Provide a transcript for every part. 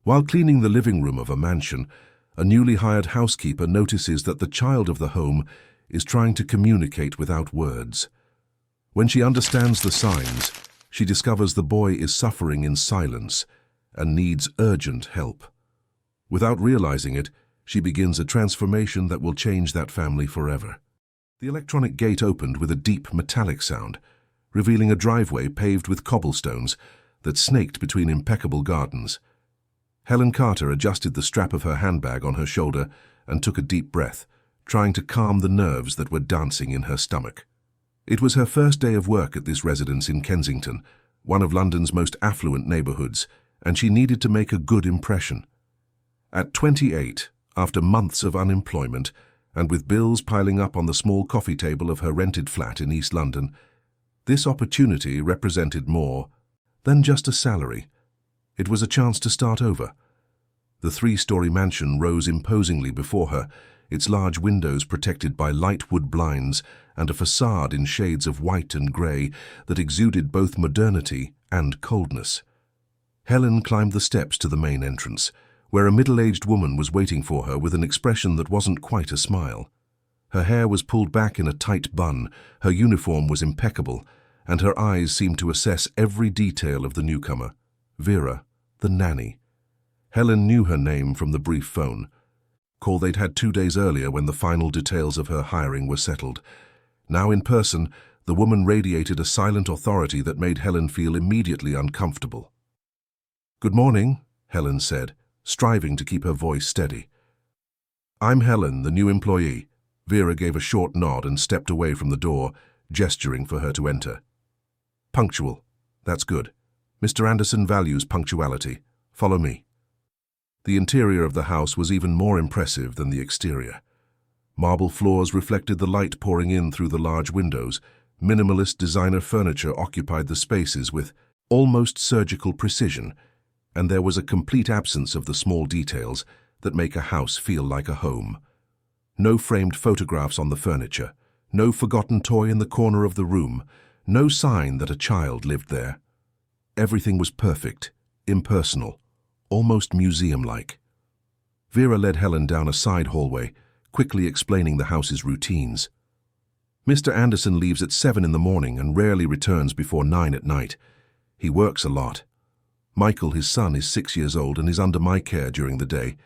While cleaning the living room of a mansion, a newly hired housekeeper notices that the child of the home is trying to communicate without words. When she understands the signs, she discovers the boy is suffering in silence and needs urgent help. Without realizing it, she begins a transformation that will change that family forever. The electronic gate opened with a deep metallic sound, revealing a driveway paved with cobblestones that snaked between impeccable gardens. Helen Carter adjusted the strap of her handbag on her shoulder and took a deep breath, trying to calm the nerves that were dancing in her stomach. It was her first day of work at this residence in Kensington, one of London's most affluent neighborhoods, and she needed to make a good impression. At 28, after months of unemployment, and with bills piling up on the small coffee table of her rented flat in East London, this opportunity represented more than just a salary. It was a chance to start over. The three-story mansion rose imposingly before her, its large windows protected by light wood blinds and a facade in shades of white and grey that exuded both modernity and coldness. Helen climbed the steps to the main entrance, where a middle-aged woman was waiting for her with an expression that wasn't quite a smile. Her hair was pulled back in a tight bun, her uniform was impeccable, and her eyes seemed to assess every detail of the newcomer. Vera, the nanny. Helen knew her name from the brief phone call they'd had 2 days earlier when the final details of her hiring were settled. Now in person, the woman radiated a silent authority that made Helen feel immediately uncomfortable. "Good morning," Helen said, striving to keep her voice steady. "I'm Helen, the new employee." Vera gave a short nod and stepped away from the door, gesturing for her to enter. "Punctual. That's good. Mr. Anderson values punctuality. Follow me." The interior of the house was even more impressive than the exterior. Marble floors reflected the light pouring in through the large windows. Minimalist designer furniture occupied the spaces with almost surgical precision, and there was a complete absence of the small details that make a house feel like a home. No framed photographs on the furniture, no forgotten toy in the corner of the room, no sign that a child lived there. Everything was perfect, impersonal, almost museum-like. Vera led Helen down a side hallway, quickly explaining the house's routines. "Mr. Anderson leaves at 7 in the morning and rarely returns before 9 at night. He works a lot. Michael, his son, is 6 years old and is under my care during the day.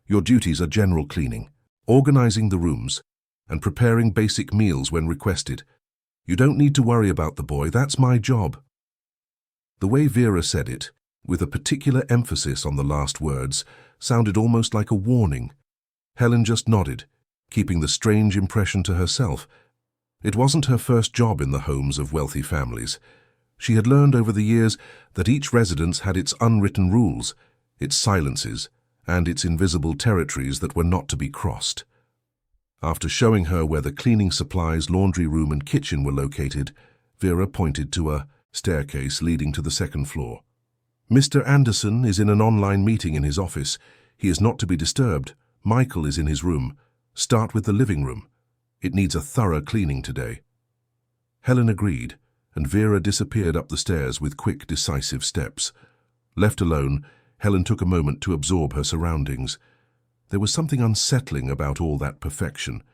Your duties are general cleaning, organizing the rooms, and preparing basic meals when requested. You don't need to worry about the boy, that's my job." The way Vera said it, with a particular emphasis on the last words, sounded almost like a warning. Helen just nodded, keeping the strange impression to herself. It wasn't her first job in the homes of wealthy families. She had learned over the years that each residence had its unwritten rules, its silences, and its invisible territories that were not to be crossed. After showing her where the cleaning supplies, laundry room, and kitchen were located, Vera pointed to a staircase leading to the second floor. "Mr. Anderson is in an online meeting in his office. He is not to be disturbed. Michael is in his room. Start with the living room. It needs a thorough cleaning today." Helen agreed, and Vera disappeared up the stairs with quick, decisive steps. Left alone, Helen took a moment to absorb her surroundings. There was something unsettling about all that perfection,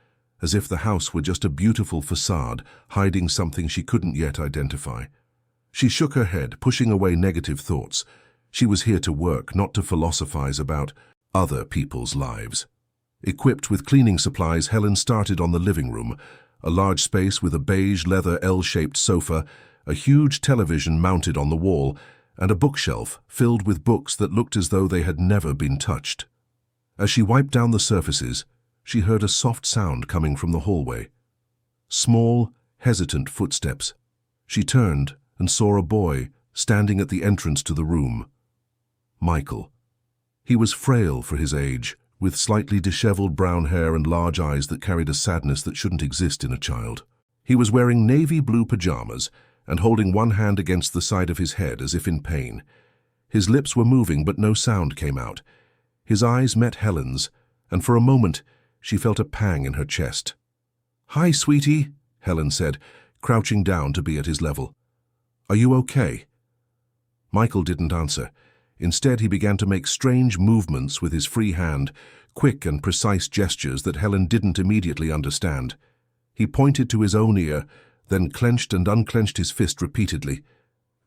as if the house were just a beautiful facade hiding something she couldn't yet identify. She shook her head, pushing away negative thoughts. She was here to work, not to philosophize about other people's lives. Equipped with cleaning supplies, Helen started on the living room, a large space with a beige leather L-shaped sofa, a huge television mounted on the wall, and a bookshelf filled with books that looked as though they had never been touched. As she wiped down the surfaces, she heard a soft sound coming from the hallway. Small, hesitant footsteps. She turned and saw a boy standing at the entrance to the room. Michael. He was frail for his age, with slightly disheveled brown hair and large eyes that carried a sadness that shouldn't exist in a child. He was wearing navy blue pajamas and holding one hand against the side of his head as if in pain. His lips were moving, but no sound came out. His eyes met Helen's, and for a moment she felt a pang in her chest. "Hi, sweetie," Helen said, crouching down to be at his level. "Are you okay?" Michael didn't answer. Instead, he began to make strange movements with his free hand, quick and precise gestures that Helen didn't immediately understand. He pointed to his own ear, then clenched and unclenched his fist repeatedly,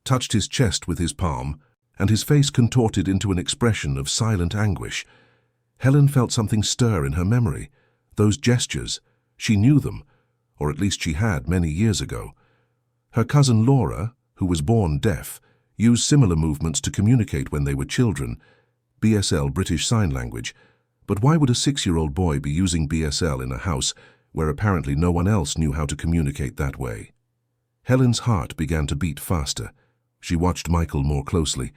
touched his chest with his palm, and his face contorted into an expression of silent anguish. Helen felt something stir in her memory. Those gestures, she knew them, or at least she had many years ago. Her cousin Laura, who was born deaf, used similar movements to communicate when they were children, BSL, British Sign Language. But why would a 6-year-old boy be using BSL in a house where apparently no one else knew how to communicate that way? Helen's heart began to beat faster. She watched Michael more closely.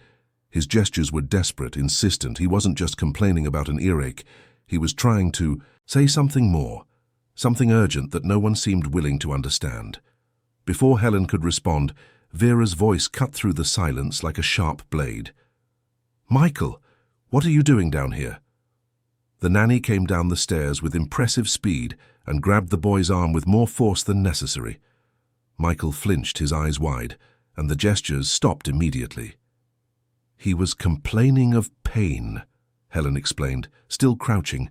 His gestures were desperate, insistent. He wasn't just complaining about an earache. He was trying to say something more, something urgent that no one seemed willing to understand. Before Helen could respond, Vera's voice cut through the silence like a sharp blade. "Michael, what are you doing down here?" The nanny came down the stairs with impressive speed and grabbed the boy's arm with more force than necessary. Michael flinched, his eyes wide, and the gestures stopped immediately. "He was complaining of pain," Helen explained, still crouching,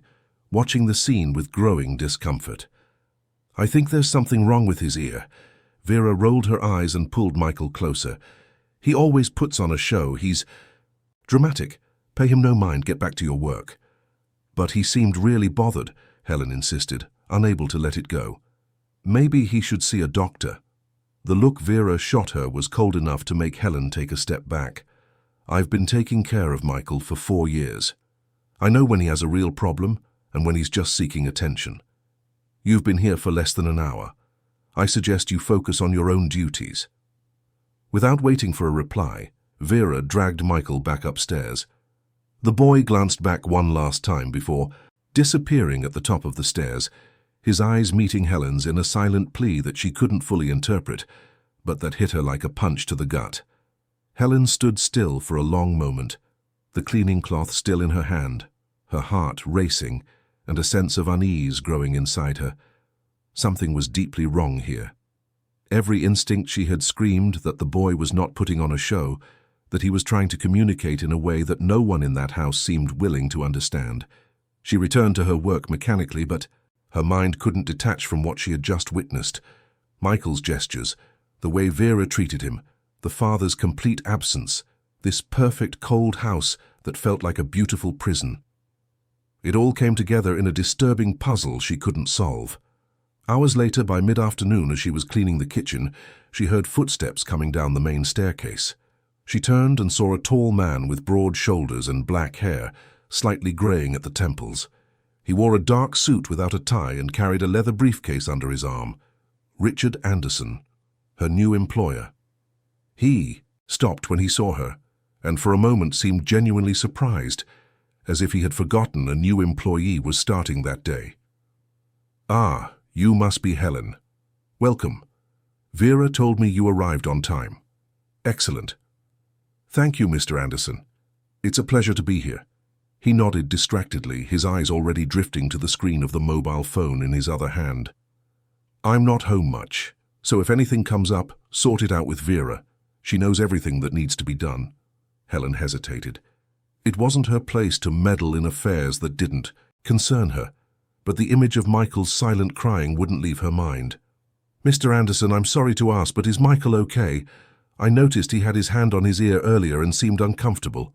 watching the scene with growing discomfort. "I think there's something wrong with his ear." Vera rolled her eyes and pulled Michael closer. "He always puts on a show. He's dramatic. Pay him no mind, get back to your work." "But he seemed really bothered," Helen insisted, unable to let it go. "Maybe he should see a doctor." The look Vera shot her was cold enough to make Helen take a step back. "I've been taking care of Michael for 4 years. I know when he has a real problem and when he's just seeking attention. You've been here for less than an hour. I suggest you focus on your own duties." Without waiting for a reply, Vera dragged Michael back upstairs. The boy glanced back one last time before disappearing at the top of the stairs, his eyes meeting Helen's in a silent plea that she couldn't fully interpret, but that hit her like a punch to the gut. Helen stood still for a long moment, the cleaning cloth still in her hand, her heart racing, and a sense of unease growing inside her. Something was deeply wrong here. Every instinct she had screamed that the boy was not putting on a show, that he was trying to communicate in a way that no one in that house seemed willing to understand. She returned to her work mechanically, but her mind couldn't detach from what she had just witnessed. Michael's gestures, the way Vera treated him, the father's complete absence, this perfect cold house that felt like a beautiful prison. It all came together in a disturbing puzzle she couldn't solve. Hours later, by mid-afternoon, as she was cleaning the kitchen, she heard footsteps coming down the main staircase. She turned and saw a tall man with broad shoulders and black hair, slightly graying at the temples. He wore a dark suit without a tie and carried a leather briefcase under his arm. Richard Anderson, her new employer. He stopped when he saw her, and for a moment seemed genuinely surprised, as if he had forgotten a new employee was starting that day. "Ah, you must be Helen. Welcome. Vera told me you arrived on time." "Excellent." "Thank you, Mr. Anderson. It's a pleasure to be here." He nodded distractedly, his eyes already drifting to the screen of the mobile phone in his other hand. "I'm not home much, so if anything comes up, sort it out with Vera. She knows everything that needs to be done." Helen hesitated. It wasn't her place to meddle in affairs that didn't concern her, but the image of Michael's silent crying wouldn't leave her mind. "Mr. Anderson, I'm sorry to ask, but is Michael okay? I noticed he had his hand on his ear earlier and seemed uncomfortable."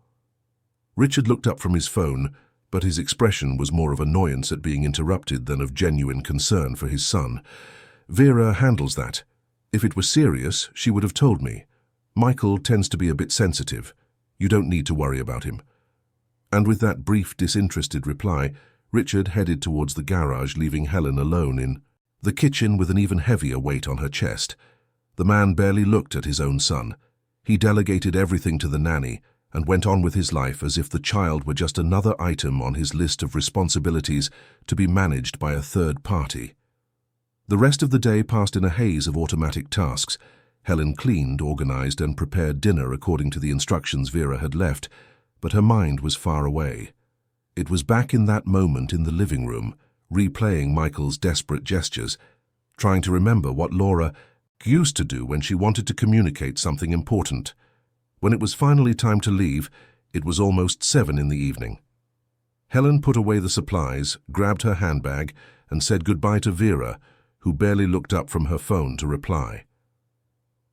Richard looked up from his phone, but his expression was more of annoyance at being interrupted than of genuine concern for his son. "Vera handles that. If it was serious, she would have told me. Michael tends to be a bit sensitive. You don't need to worry about him." And with that brief, disinterested reply, Richard headed towards the garage, leaving Helen alone in the kitchen with an even heavier weight on her chest. The man barely looked at his own son. He delegated everything to the nanny and went on with his life as if the child were just another item on his list of responsibilities to be managed by a third party. The rest of the day passed in a haze of automatic tasks. Helen cleaned, organized, and prepared dinner according to the instructions Vera had left, but her mind was far away. It was back in that moment in the living room, replaying Michael's desperate gestures, trying to remember what Laura used to do when she wanted to communicate something important. When it was finally time to leave, It was almost 7 in the evening. Helen put away the supplies, grabbed her handbag, and said goodbye to Vera, who barely looked up from her phone to reply.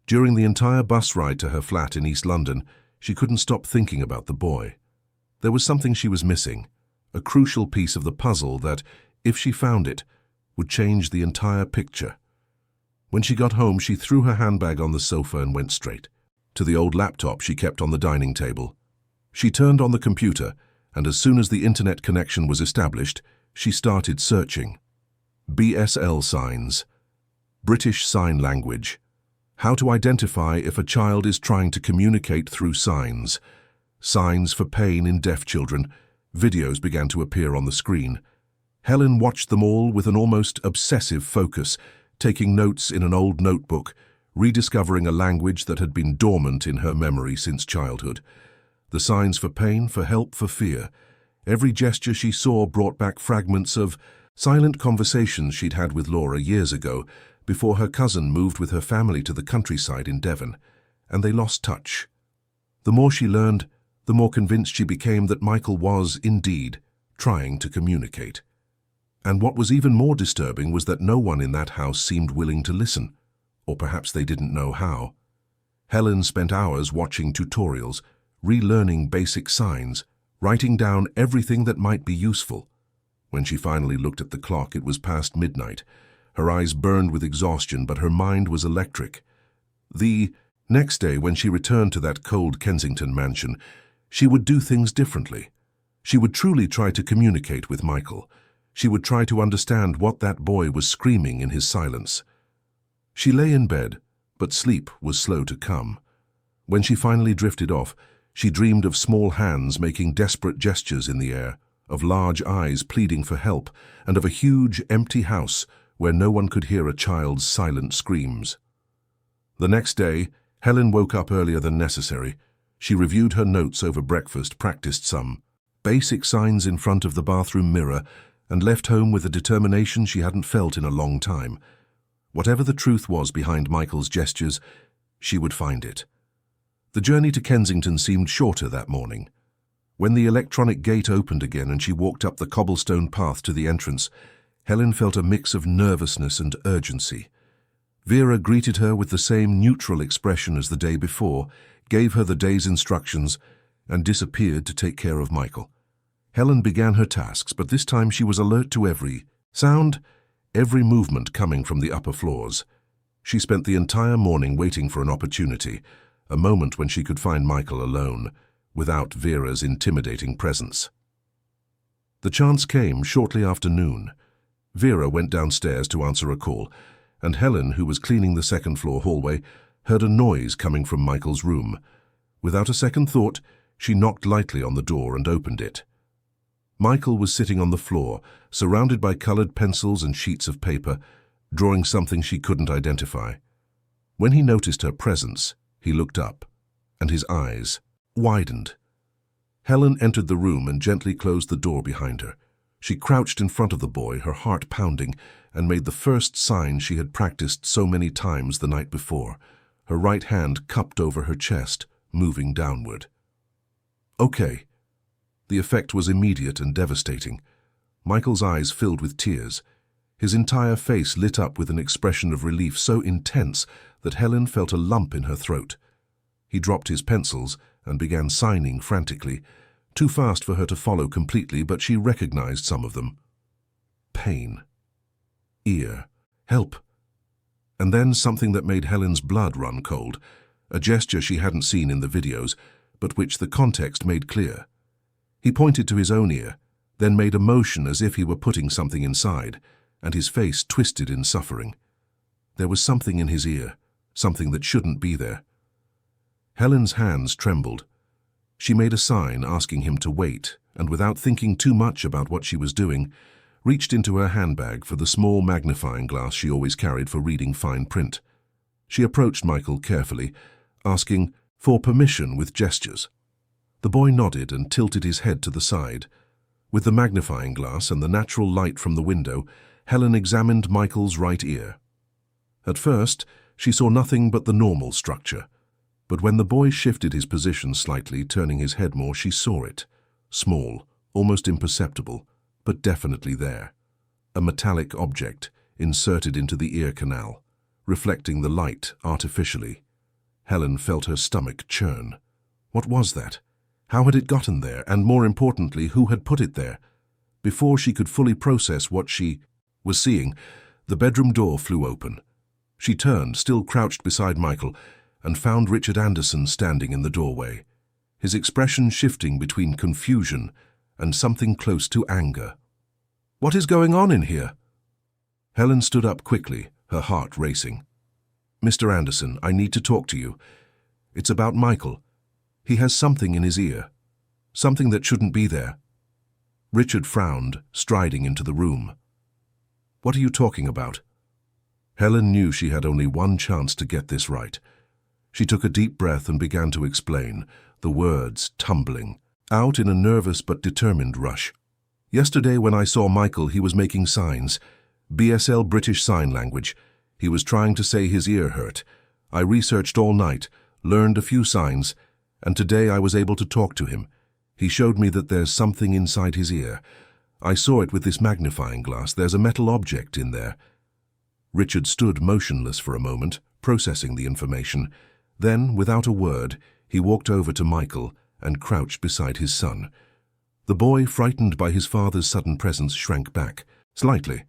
During the entire bus ride to her flat in East London, she couldn't stop thinking about the boy. There was something she was missing, a crucial piece of the puzzle that, if she found it, would change the entire picture. When she got home, she threw her handbag on the sofa and went straight to the old laptop she kept on the dining table. She turned on the computer, and as soon as the internet connection was established, she started searching. BSL signs, British Sign Language, how to identify if a child is trying to communicate through signs, signs for pain in deaf children. Videos began to appear on the screen. Helen watched them all with an almost obsessive focus, taking notes in an old notebook, rediscovering a language that had been dormant in her memory since childhood. The signs for pain, for help, for fear. Every gesture she saw brought back fragments of silent conversations she'd had with Laura years ago, before her cousin moved with her family to the countryside in Devon, and they lost touch. The more she learned, the more convinced she became that Michael was, indeed, trying to communicate. And what was even more disturbing was that no one in that house seemed willing to listen, or perhaps they didn't know how. Helen spent hours watching tutorials, relearning basic signs, writing down everything that might be useful. When she finally looked at the clock, it was past midnight. Her eyes burned with exhaustion, but her mind was electric. The next day, when she returned to that cold Kensington mansion, she would do things differently. She would truly try to communicate with Michael. She would try to understand what that boy was screaming in his silence. She lay in bed, but sleep was slow to come. When she finally drifted off, she dreamed of small hands making desperate gestures in the air, of large eyes pleading for help, and of a huge, empty house where no one could hear a child's silent screams. The next day, Helen woke up earlier than necessary. She reviewed her notes over breakfast, practiced some basic signs in front of the bathroom mirror, and left home with a determination she hadn't felt in a long time. Whatever the truth was behind Michael's gestures, she would find it. The journey to Kensington seemed shorter that morning. When the electronic gate opened again and she walked up the cobblestone path to the entrance, Helen felt a mix of nervousness and urgency. Vera greeted her with the same neutral expression as the day before, gave her the day's instructions, and disappeared to take care of Michael. Helen began her tasks, but this time she was alert to every sound, every movement coming from the upper floors. She spent the entire morning waiting for an opportunity, a moment when she could find Michael alone, without Vera's intimidating presence. The chance came shortly after noon. Vera went downstairs to answer a call, and Helen, who was cleaning the second-floor hallway, heard a noise coming from Michael's room. Without a second thought, she knocked lightly on the door and opened it. Michael was sitting on the floor, surrounded by colored pencils and sheets of paper, drawing something she couldn't identify. When he noticed her presence, he looked up, and his eyes widened. Helen entered the room and gently closed the door behind her. She crouched in front of the boy, her heart pounding, and made the first sign she had practiced so many times the night before, her right hand cupped over her chest, moving downward. Okay. The effect was immediate and devastating. Michael's eyes filled with tears. His entire face lit up with an expression of relief so intense that Helen felt a lump in her throat. He dropped his pencils and began signing frantically, too fast for her to follow completely, but she recognized some of them. Pain. Ear. Help. And then something that made Helen's blood run cold, a gesture she hadn't seen in the videos, but which the context made clear. He pointed to his own ear, then made a motion as if he were putting something inside, and his face twisted in suffering. There was something in his ear, something that shouldn't be there. Helen's hands trembled. She made a sign asking him to wait, and without thinking too much about what she was doing, reached into her handbag for the small magnifying glass she always carried for reading fine print. She approached Michael carefully, asking for permission with gestures. The boy nodded and tilted his head to the side. With the magnifying glass and the natural light from the window, Helen examined Michael's right ear. At first, she saw nothing but the normal structure. But when the boy shifted his position slightly, turning his head more, she saw it. Small, almost imperceptible, but definitely there. A metallic object inserted into the ear canal, reflecting the light artificially. Helen felt her stomach churn. What was that? How had it gotten there? And more importantly, who had put it there? Before she could fully process what she was seeing, the bedroom door flew open. She turned, still crouched beside Michael, and found Richard Anderson standing in the doorway, his expression shifting between confusion and something close to anger. "What is going on in here?" Helen stood up quickly, her heart racing. "Mr. Anderson, I need to talk to you. It's about Michael. He has something in his ear. Something that shouldn't be there." Richard frowned, striding into the room. "What are you talking about?" Helen knew she had only one chance to get this right. She took a deep breath and began to explain, the words tumbling out in a nervous but determined rush. "Yesterday when I saw Michael, he was making signs. BSL British Sign Language. He was trying to say his ear hurt. I researched all night, learned a few signs, and today I was able to talk to him. He showed me that there's something inside his ear. I saw it with this magnifying glass. There's a metal object in there." Richard stood motionless for a moment, processing the information. Then, without a word, he walked over to Michael and crouched beside his son. The boy, frightened by his father's sudden presence, shrank back, slightly,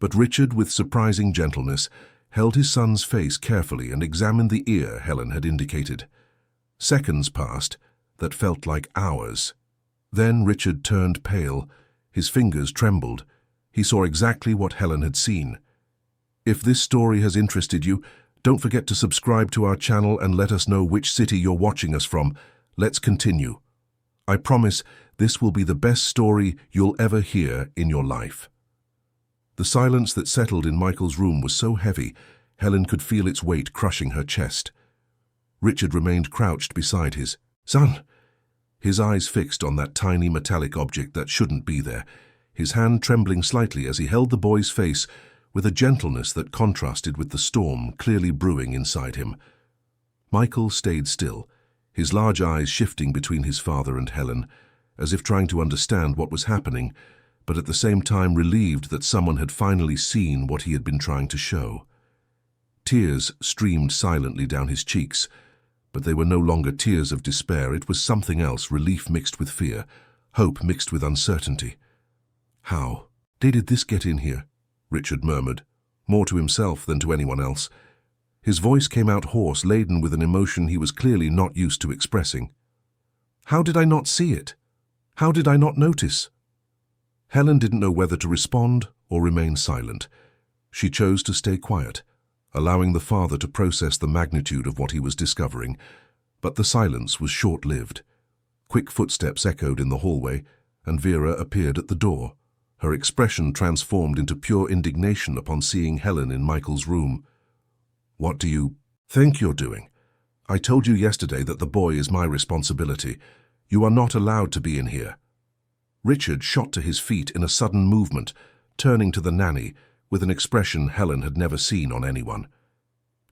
but Richard, with surprising gentleness, held his son's face carefully and examined the ear Helen had indicated. Seconds passed that felt like hours. Then Richard turned pale. His fingers trembled. He saw exactly what Helen had seen. If this story has interested you, don't forget to subscribe to our channel and let us know which city you're watching us from. Let's continue. I promise this will be the best story you'll ever hear in your life. The silence that settled in Michael's room was so heavy, Helen could feel its weight crushing her chest. Richard remained crouched beside his son, his eyes fixed on that tiny metallic object that shouldn't be there, his hand trembling slightly as he held the boy's face with a gentleness that contrasted with the storm clearly brewing inside him. Michael stayed still, his large eyes shifting between his father and Helen, as if trying to understand what was happening, but at the same time relieved that someone had finally seen what he had been trying to show. Tears streamed silently down his cheeks, but they were no longer tears of despair. It was something else, relief mixed with fear, hope mixed with uncertainty. "How did this get in here?" Richard murmured, more to himself than to anyone else. His voice came out hoarse, laden with an emotion he was clearly not used to expressing. "How did I not see it? How did I not notice?" Helen didn't know whether to respond or remain silent. She chose to stay quiet, allowing the father to process the magnitude of what he was discovering, but the silence was short-lived. Quick footsteps echoed in the hallway, and Vera appeared at the door, her expression transformed into pure indignation upon seeing Helen in Michael's room. "What do you think you're doing? I told you yesterday that the boy is my responsibility. You are not allowed to be in here." Richard shot to his feet in a sudden movement, turning to the nanny with an expression Helen had never seen on anyone.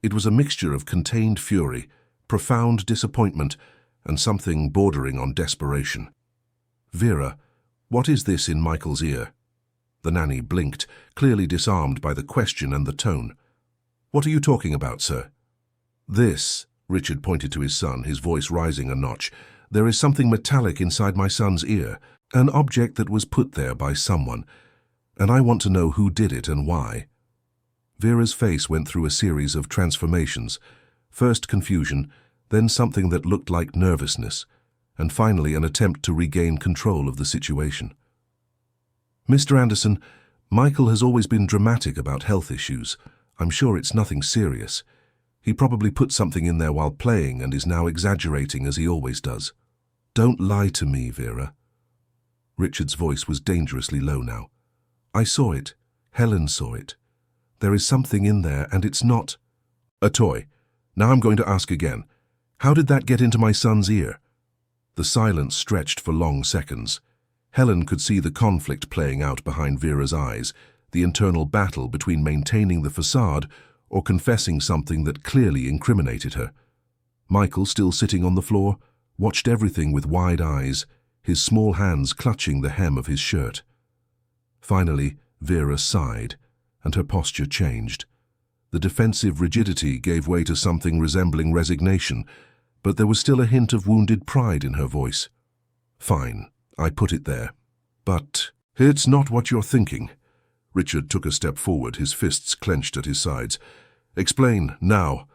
It was a mixture of contained fury, profound disappointment, and something bordering on desperation. "Vera, what is this in Michael's ear?" The nanny blinked, clearly disarmed by the question and the tone. "What are you talking about, sir?" "This," Richard pointed to his son, his voice rising a notch. "There is something metallic inside my son's ear, an object that was put there by someone, and I want to know who did it and why." Vera's face went through a series of transformations, first confusion, then something that looked like nervousness, and finally an attempt to regain control of the situation. "Mr. Anderson, Michael has always been dramatic about health issues. I'm sure it's nothing serious. He probably put something in there while playing and is now exaggerating as he always does." "Don't lie to me, Vera." Richard's voice was dangerously low now. "I saw it. Helen saw it. There is something in there, and it's not a toy. Now I'm going to ask again. How did that get into my son's ear?" The silence stretched for long seconds. Helen could see the conflict playing out behind Vera's eyes, the internal battle between maintaining the facade or confessing something that clearly incriminated her. Michael, still sitting on the floor, watched everything with wide eyes, his small hands clutching the hem of his shirt. Finally, Vera sighed, and her posture changed. The defensive rigidity gave way to something resembling resignation, but there was still a hint of wounded pride in her voice. "Fine, I put it there. But it's not what you're thinking." Richard took a step forward, his fists clenched at his sides. "Explain, now."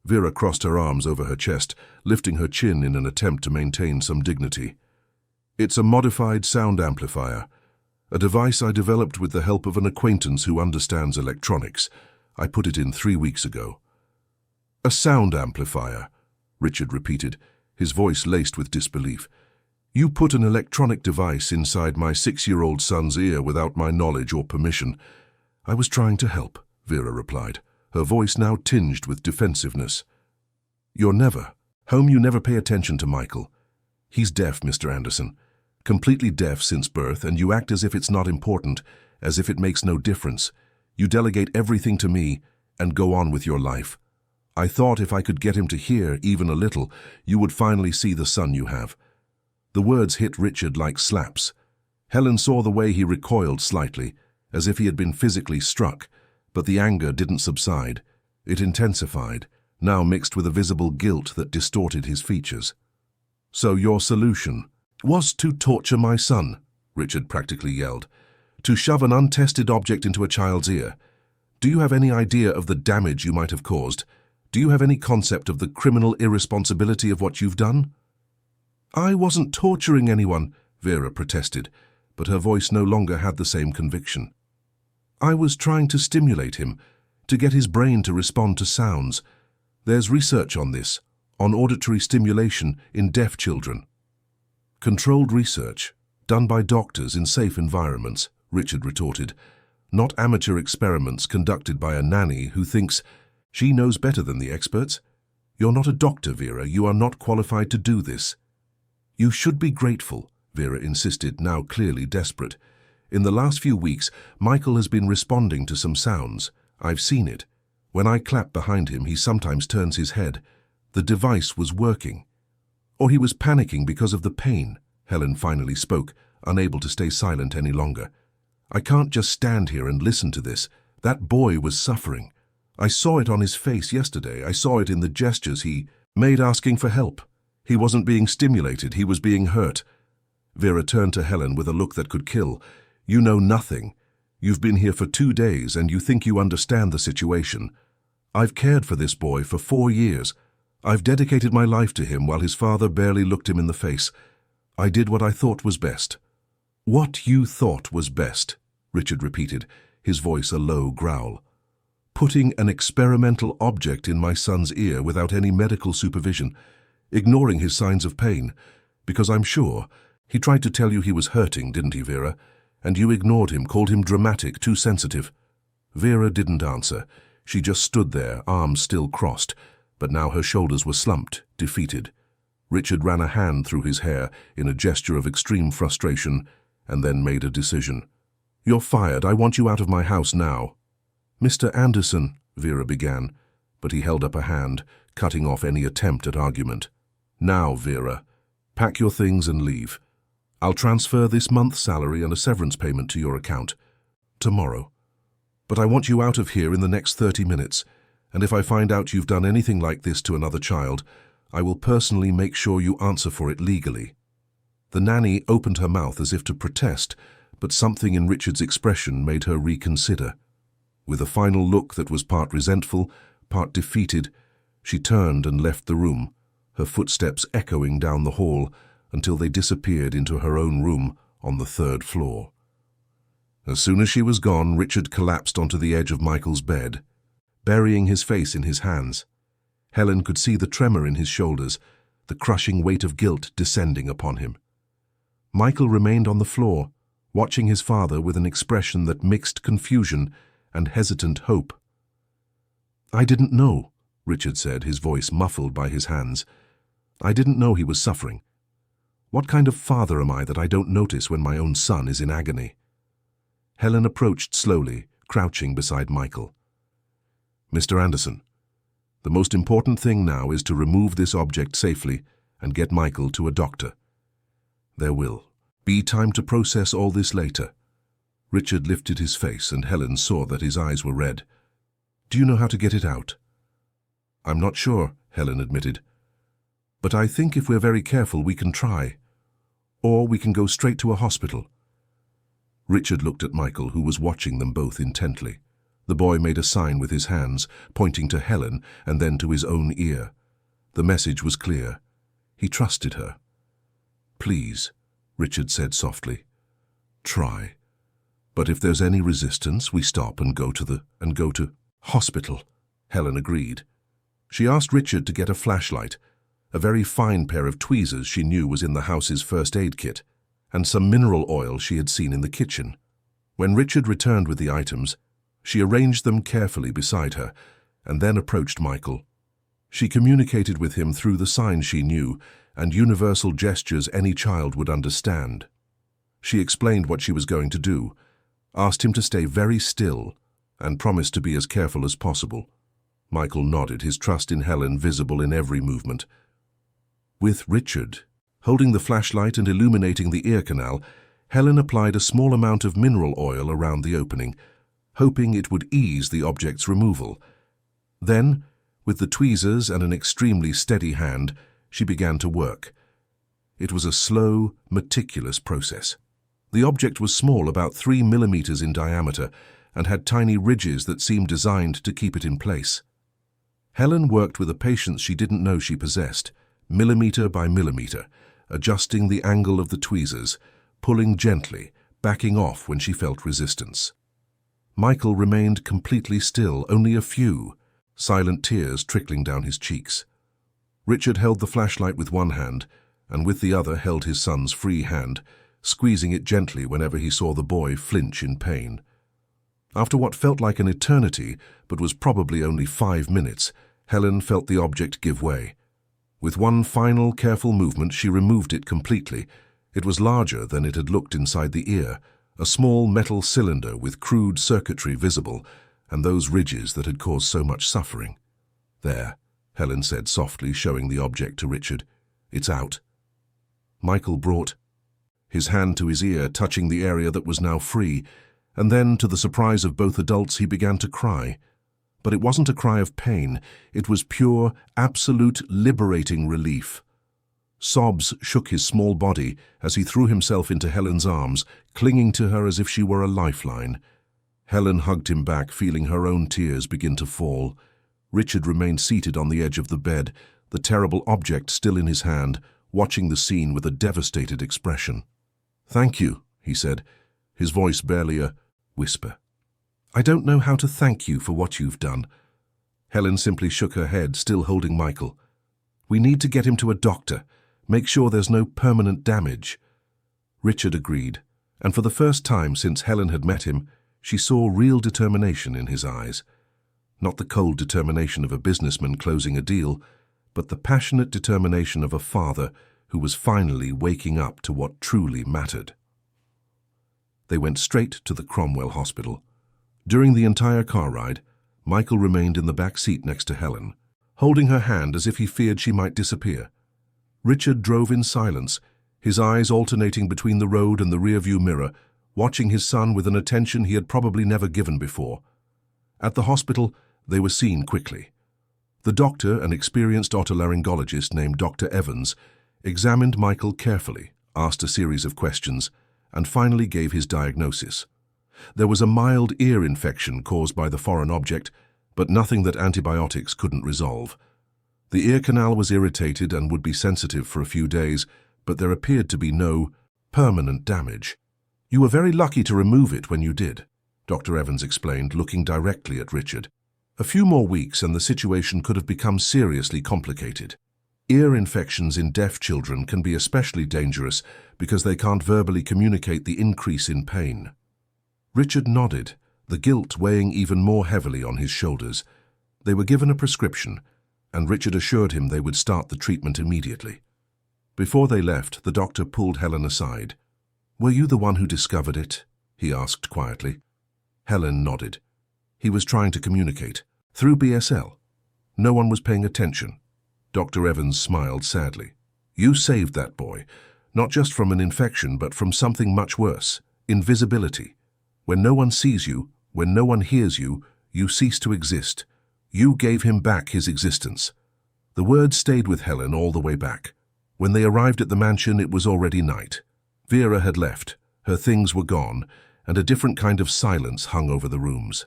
Vera crossed her arms over her chest, lifting her chin in an attempt to maintain some dignity. "It's a modified sound amplifier, a device I developed with the help of an acquaintance who understands electronics. I put it in 3 weeks ago." "A sound amplifier," Richard repeated, his voice laced with disbelief. "You put an electronic device inside my 6-year-old son's ear without my knowledge or permission." "I was trying to help," Vera replied, her voice now tinged with defensiveness. "You never pay attention to Michael. He's deaf, Mr. Anderson. Completely deaf since birth, and you act as if it's not important, as if it makes no difference. You delegate everything to me and go on with your life. I thought if I could get him to hear even a little, you would finally see the son you have." The words hit Richard like slaps. Helen saw the way he recoiled slightly, as if he had been physically struck, but the anger didn't subside. It intensified, now mixed with a visible guilt that distorted his features. "So your solution was to torture my son," Richard practically yelled. "To shove an untested object into a child's ear. Do you have any idea of the damage you might have caused? Do you have any concept of the criminal irresponsibility of what you've done?" "I wasn't torturing anyone," Vera protested, but her voice no longer had the same conviction. "I was trying to stimulate him, to get his brain to respond to sounds. There's research on this, on auditory stimulation in deaf children." "Controlled research, done by doctors in safe environments," Richard retorted. "Not amateur experiments conducted by a nanny who thinks she knows better than the experts. You're not a doctor, Vera. You are not qualified to do this." "You should be grateful," Vera insisted, now clearly desperate. "In the last few weeks, Michael has been responding to some sounds. I've seen it. When I clap behind him, he sometimes turns his head. The device was working." "Or he was panicking because of the pain," Helen finally spoke, unable to stay silent any longer. "I can't just stand here and listen to this. That boy was suffering. I saw it on his face yesterday. I saw it in the gestures he made asking for help. He wasn't being stimulated, he was being hurt." Vera turned to Helen with a look that could kill. "You know nothing. You've been here for 2 days and you think you understand the situation. I've cared for this boy for 4 years. I've dedicated my life to him while his father barely looked him in the face. I did what I thought was best." "What you thought was best," Richard repeated, his voice a low growl. "Putting an experimental object in my son's ear without any medical supervision, ignoring his signs of pain, because I'm sure he tried to tell you he was hurting, didn't he, Vera? And you ignored him, called him dramatic, too sensitive." Vera didn't answer. She just stood there, arms still crossed, but now her shoulders were slumped, defeated. Richard ran a hand through his hair in a gesture of extreme frustration, and then made a decision. "You're fired. I want you out of my house now." "Mr. Anderson," Vera began, but he held up a hand, cutting off any attempt at argument. "Now, Vera, pack your things and leave. I'll transfer this month's salary and a severance payment to your account tomorrow. But I want you out of here in the next 30 minutes, and if I find out you've done anything like this to another child, I will personally make sure you answer for it legally." The nanny opened her mouth as if to protest, but something in Richard's expression made her reconsider. With a final look that was part resentful, part defeated, she turned and left the room, her footsteps echoing down the hall until they disappeared into her own room on the 3rd floor. As soon as she was gone, Richard collapsed onto the edge of Michael's bed, burying his face in his hands. Helen could see the tremor in his shoulders, the crushing weight of guilt descending upon him. Michael remained on the floor, watching his father with an expression that mixed confusion and hesitant hope. "I didn't know," Richard said, his voice muffled by his hands. "I didn't know he was suffering. What kind of father am I that I don't notice when my own son is in agony?" Helen approached slowly, crouching beside Michael. "Mr. Anderson, The most important thing now is to remove this object safely and get Michael to a doctor. There will be time to process all this later. Richard lifted his face and Helen saw that his eyes were red. Do you know how to get it out? I'm not sure, Helen admitted. But I think if we're very careful we can try. Or we can go straight to a hospital. Richard looked at Michael, who was watching them both intently. The boy made a sign with his hands, pointing to Helen and then to his own ear. The message was clear. He trusted her. Please, Richard said softly. Try. But if there's any resistance, we stop and go to hospital, Helen agreed. She asked Richard to get a flashlight, a very fine pair of tweezers she knew was in the house's first aid kit, and some mineral oil she had seen in the kitchen. When Richard returned with the items, she arranged them carefully beside her, and then approached Michael. She communicated with him through the signs she knew and universal gestures any child would understand. She explained what she was going to do, asked him to stay very still, and promised to be as careful as possible. Michael nodded, his trust in Helen visible in every movement. With Richard holding the flashlight and illuminating the ear canal, Helen applied a small amount of mineral oil around the opening, hoping it would ease the object's removal. Then, with the tweezers and an extremely steady hand, she began to work. It was a slow, meticulous process. The object was small, about 3 millimeters in diameter, and had tiny ridges that seemed designed to keep it in place. Helen worked with a patience she didn't know she possessed, millimeter by millimeter, adjusting the angle of the tweezers, pulling gently, backing off when she felt resistance. Michael remained completely still, only a few, silent tears trickling down his cheeks. Richard held the flashlight with one hand, and with the other held his son's free hand, squeezing it gently whenever he saw the boy flinch in pain. After what felt like an eternity, but was probably only 5 minutes, Helen felt the object give way. With one final, careful movement, she removed it completely. It was larger than it had looked inside the ear, a small metal cylinder with crude circuitry visible, and those ridges that had caused so much suffering. There, Helen said softly, showing the object to Richard. It's out. Michael brought his hand to his ear, touching the area that was now free, and then, to the surprise of both adults, he began to cry. But it wasn't a cry of pain. It was pure, absolute, liberating relief. Sobs shook his small body as he threw himself into Helen's arms, clinging to her as if she were a lifeline. Helen hugged him back, feeling her own tears begin to fall. Richard remained seated on the edge of the bed, the terrible object still in his hand, watching the scene with a devastated expression. "Thank you," he said, his voice barely a whisper. "I don't know how to thank you for what you've done." Helen simply shook her head, still holding Michael. "We need to get him to a doctor. Make sure there's no permanent damage." Richard agreed, and for the first time since Helen had met him, she saw real determination in his eyes. Not the cold determination of a businessman closing a deal, but the passionate determination of a father who was finally waking up to what truly mattered. They went straight to the Cromwell Hospital. During the entire car ride, Michael remained in the back seat next to Helen, holding her hand as if he feared she might disappear. Richard drove in silence, his eyes alternating between the road and the rearview mirror, watching his son with an attention he had probably never given before. At the hospital, they were seen quickly. The doctor, an experienced otolaryngologist named Dr. Evans, examined Michael carefully, asked a series of questions, and finally gave his diagnosis. There was a mild ear infection caused by the foreign object, but nothing that antibiotics couldn't resolve. The ear canal was irritated and would be sensitive for a few days, but there appeared to be no permanent damage. "You were very lucky to remove it when you did," Dr. Evans explained, looking directly at Richard. "A few more weeks and the situation could have become seriously complicated. Ear infections in deaf children can be especially dangerous because they can't verbally communicate the increase in pain." Richard nodded, the guilt weighing even more heavily on his shoulders. They were given a prescription, and Richard assured him they would start the treatment immediately. Before they left, the doctor pulled Helen aside. "Were you the one who discovered it?" he asked quietly. Helen nodded. "He was trying to communicate. Through BSL?" No one was paying attention. Dr. Evans smiled sadly. You saved that boy, not just from an infection, but from something much worse, invisibility. When no one sees you, when no one hears you, you cease to exist. You gave him back his existence. The words stayed with Helen all the way back. When they arrived at the mansion, it was already night. Vera had left, her things were gone, and a different kind of silence hung over the rooms.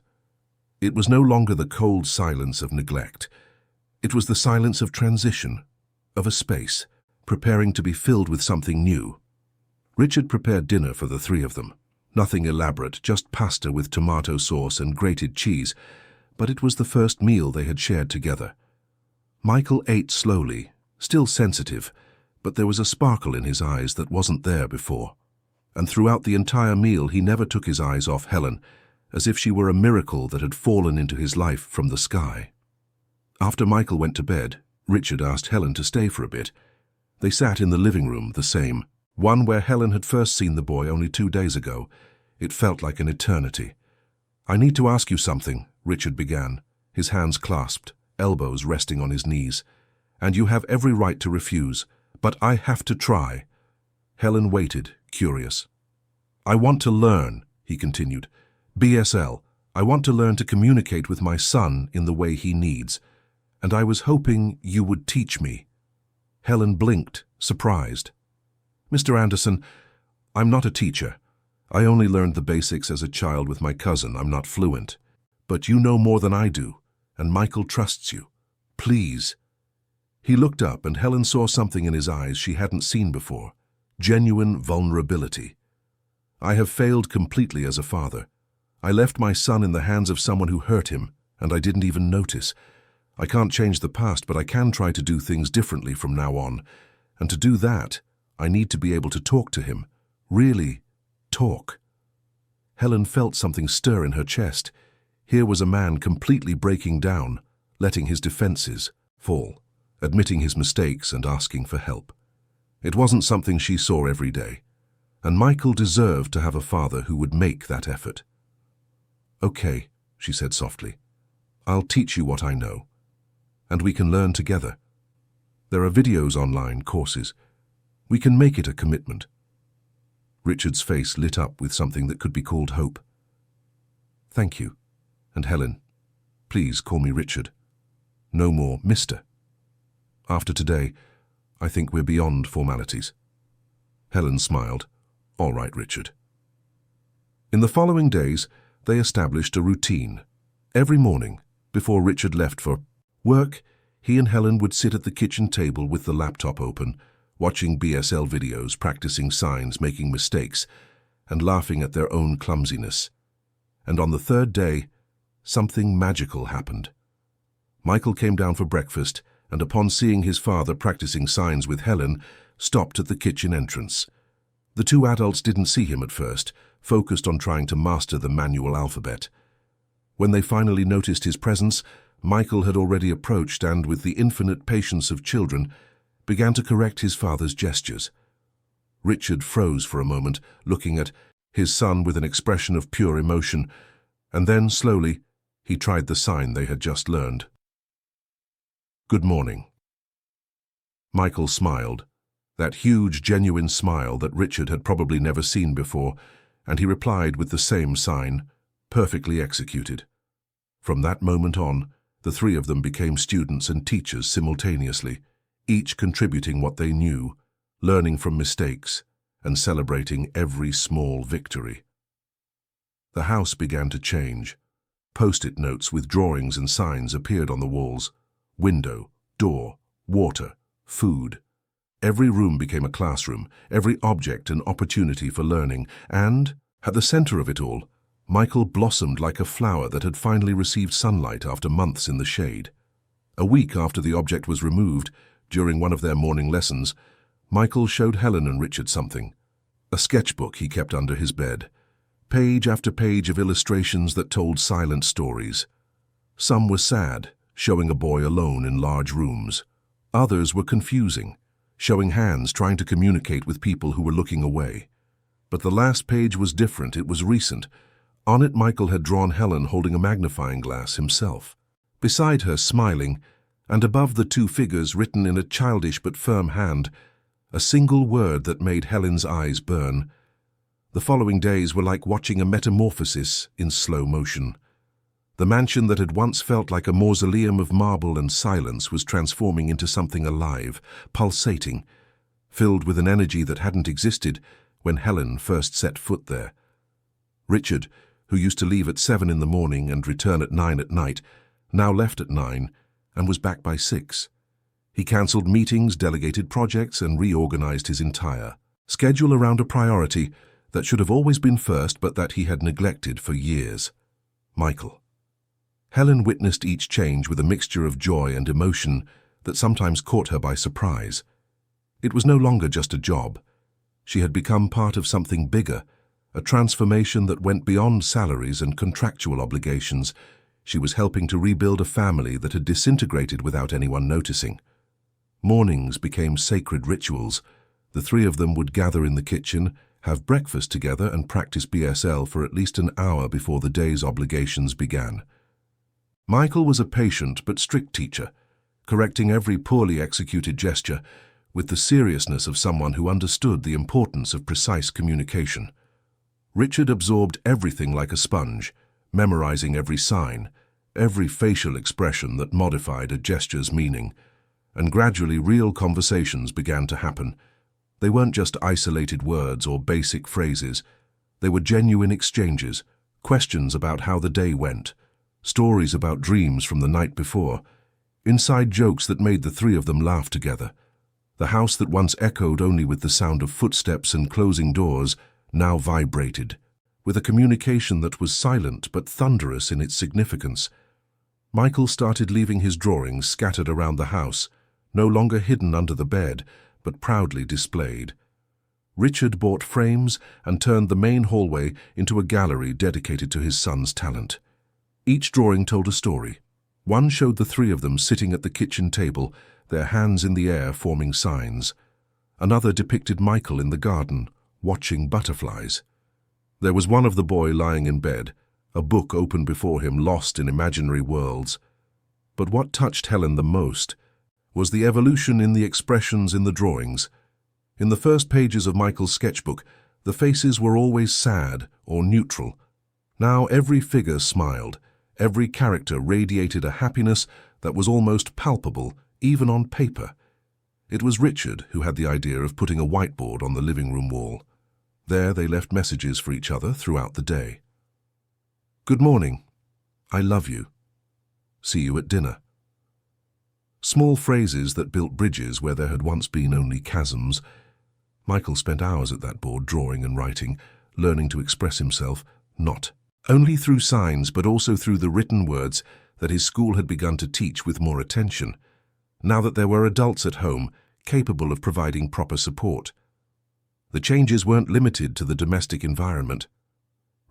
It was no longer the cold silence of neglect. It was the silence of transition, of a space, preparing to be filled with something new. Richard prepared dinner for the three of them. Nothing elaborate, just pasta with tomato sauce and grated cheese, but it was the first meal they had shared together. Michael ate slowly, still sensitive, but there was a sparkle in his eyes that wasn't there before. And throughout the entire meal he never took his eyes off Helen, as if she were a miracle that had fallen into his life from the sky. After Michael went to bed, Richard asked Helen to stay for a bit. They sat in the living room, the same, one where Helen had first seen the boy only 2 days ago. It felt like an eternity. I need to ask you something, Richard began, his hands clasped, elbows resting on his knees. And you have every right to refuse, but I have to try. Helen waited, curious. I want to learn, he continued. BSL, I want to learn to communicate with my son in the way he needs, and I was hoping you would teach me. Helen blinked, surprised. Mr. Anderson, I'm not a teacher. I only learned the basics as a child with my cousin. I'm not fluent. But you know more than I do, and Michael trusts you. Please. He looked up, and Helen saw something in his eyes she hadn't seen before. Genuine vulnerability. I have failed completely as a father. I left my son in the hands of someone who hurt him, and I didn't even notice. I can't change the past, but I can try to do things differently from now on. And to do that, I need to be able to talk to him. Really, talk. Helen felt something stir in her chest. Here was a man completely breaking down, letting his defenses fall, admitting his mistakes and asking for help. It wasn't something she saw every day, and Michael deserved to have a father who would make that effort. Okay, she said softly. I'll teach you what I know, and we can learn together. There are videos online, courses. We can make it a commitment. Richard's face lit up with something that could be called hope. Thank you. And Helen, please call me Richard. No more Mr. After today, I think we're beyond formalities. Helen smiled. All right, Richard. In the following days, they established a routine. Every morning, before Richard left for work, he and Helen would sit at the kitchen table with the laptop open, watching BSL videos, practicing signs, making mistakes, and laughing at their own clumsiness. And on the third day, something magical happened. Michael came down for breakfast, and upon seeing his father practicing signs with Helen, stopped at the kitchen entrance. The two adults didn't see him at first, focused on trying to master the manual alphabet. When they finally noticed his presence, Michael had already approached and, with the infinite patience of children, began to correct his father's gestures. Richard froze for a moment, looking at his son with an expression of pure emotion, and then, slowly, he tried the sign they had just learned. Good morning. Michael smiled, that huge, genuine smile that Richard had probably never seen before, and he replied with the same sign, perfectly executed. From that moment on, the three of them became students and teachers simultaneously, each contributing what they knew, learning from mistakes, and celebrating every small victory. The house began to change. Post-it notes with drawings and signs appeared on the walls. Window, door, water, food. Every room became a classroom, every object an opportunity for learning, and, at the center of it all, Michael blossomed like a flower that had finally received sunlight after months in the shade. A week after the object was removed, during one of their morning lessons, Michael showed Helen and Richard something. A sketchbook he kept under his bed. Page after page of illustrations that told silent stories. Some were sad, showing a boy alone in large rooms. Others were confusing, showing hands trying to communicate with people who were looking away. But the last page was different. It was recent. On it, Michael had drawn Helen holding a magnifying glass himself. Beside her, smiling, and above the two figures written in a childish but firm hand, a single word that made Helen's eyes burn. The following days were like watching a metamorphosis in slow motion. The mansion that had once felt like a mausoleum of marble and silence was transforming into something alive, pulsating, filled with an energy that hadn't existed when Helen first set foot there. Richard, who used to leave at 7 in the morning and return at 9 at night, now left at 9 and was back by 6. He cancelled meetings, delegated projects, and reorganized his entire schedule around a priority that should have always been first but that he had neglected for years: Michael. Helen witnessed each change with a mixture of joy and emotion that sometimes caught her by surprise. It was no longer just a job. She had become part of something bigger, a transformation that went beyond salaries and contractual obligations. She was helping to rebuild a family that had disintegrated without anyone noticing. Mornings became sacred rituals. The three of them would gather in the kitchen, have breakfast together, and practice BSL for at least an hour before the day's obligations began. Michael was a patient but strict teacher, correcting every poorly executed gesture with the seriousness of someone who understood the importance of precise communication. Richard absorbed everything like a sponge, memorizing every sign, every facial expression that modified a gesture's meaning, and gradually real conversations began to happen. They weren't just isolated words or basic phrases. They were genuine exchanges, questions about how the day went, stories about dreams from the night before, inside jokes that made the three of them laugh together. The house that once echoed only with the sound of footsteps and closing doors now vibrated, with a communication that was silent but thunderous in its significance. Michael started leaving his drawings scattered around the house, no longer hidden under the bed, but proudly displayed. Richard bought frames and turned the main hallway into a gallery dedicated to his son's talent. Each drawing told a story. One showed the three of them sitting at the kitchen table, their hands in the air forming signs. Another depicted Michael in the garden, watching butterflies. There was one of the boy lying in bed, a book open before him, lost in imaginary worlds. But what touched Helen the most was the evolution in the expressions in the drawings. In the first pages of Michael's sketchbook, the faces were always sad or neutral. Now every figure smiled. Every character radiated a happiness that was almost palpable, even on paper. It was Richard who had the idea of putting a whiteboard on the living room wall. There they left messages for each other throughout the day. Good morning. I love you. See you at dinner. Small phrases that built bridges where there had once been only chasms. Michael spent hours at that board, drawing and writing, learning to express himself, not only through signs but also through the written words that his school had begun to teach with more attention, now that there were adults at home capable of providing proper support. The changes weren't limited to the domestic environment.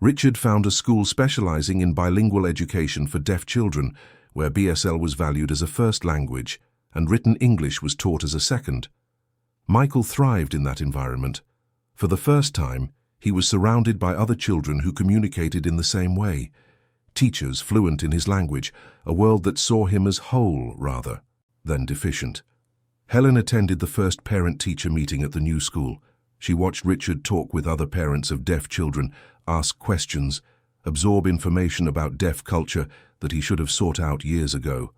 Richard found a school specializing in bilingual education for deaf children, where BSL was valued as a first language and written English was taught as a second. Michael thrived in that environment. For the first time, he was surrounded by other children who communicated in the same way. Teachers fluent in his language, a world that saw him as whole rather than deficient. Helen attended the first parent-teacher meeting at the new school. She watched Richard talk with other parents of deaf children, ask questions, absorb information about deaf culture that he should have sought out years ago.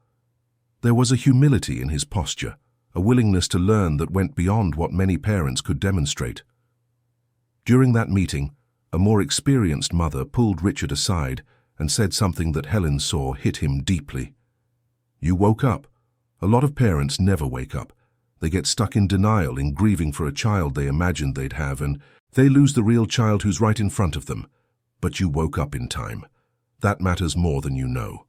There was a humility in his posture, a willingness to learn that went beyond what many parents could demonstrate. During that meeting, a more experienced mother pulled Richard aside and said something that Helen saw hit him deeply. You woke up. A lot of parents never wake up. They get stuck in denial, in grieving for a child they imagined they'd have, and they lose the real child who's right in front of them. But you woke up in time. That matters more than you know.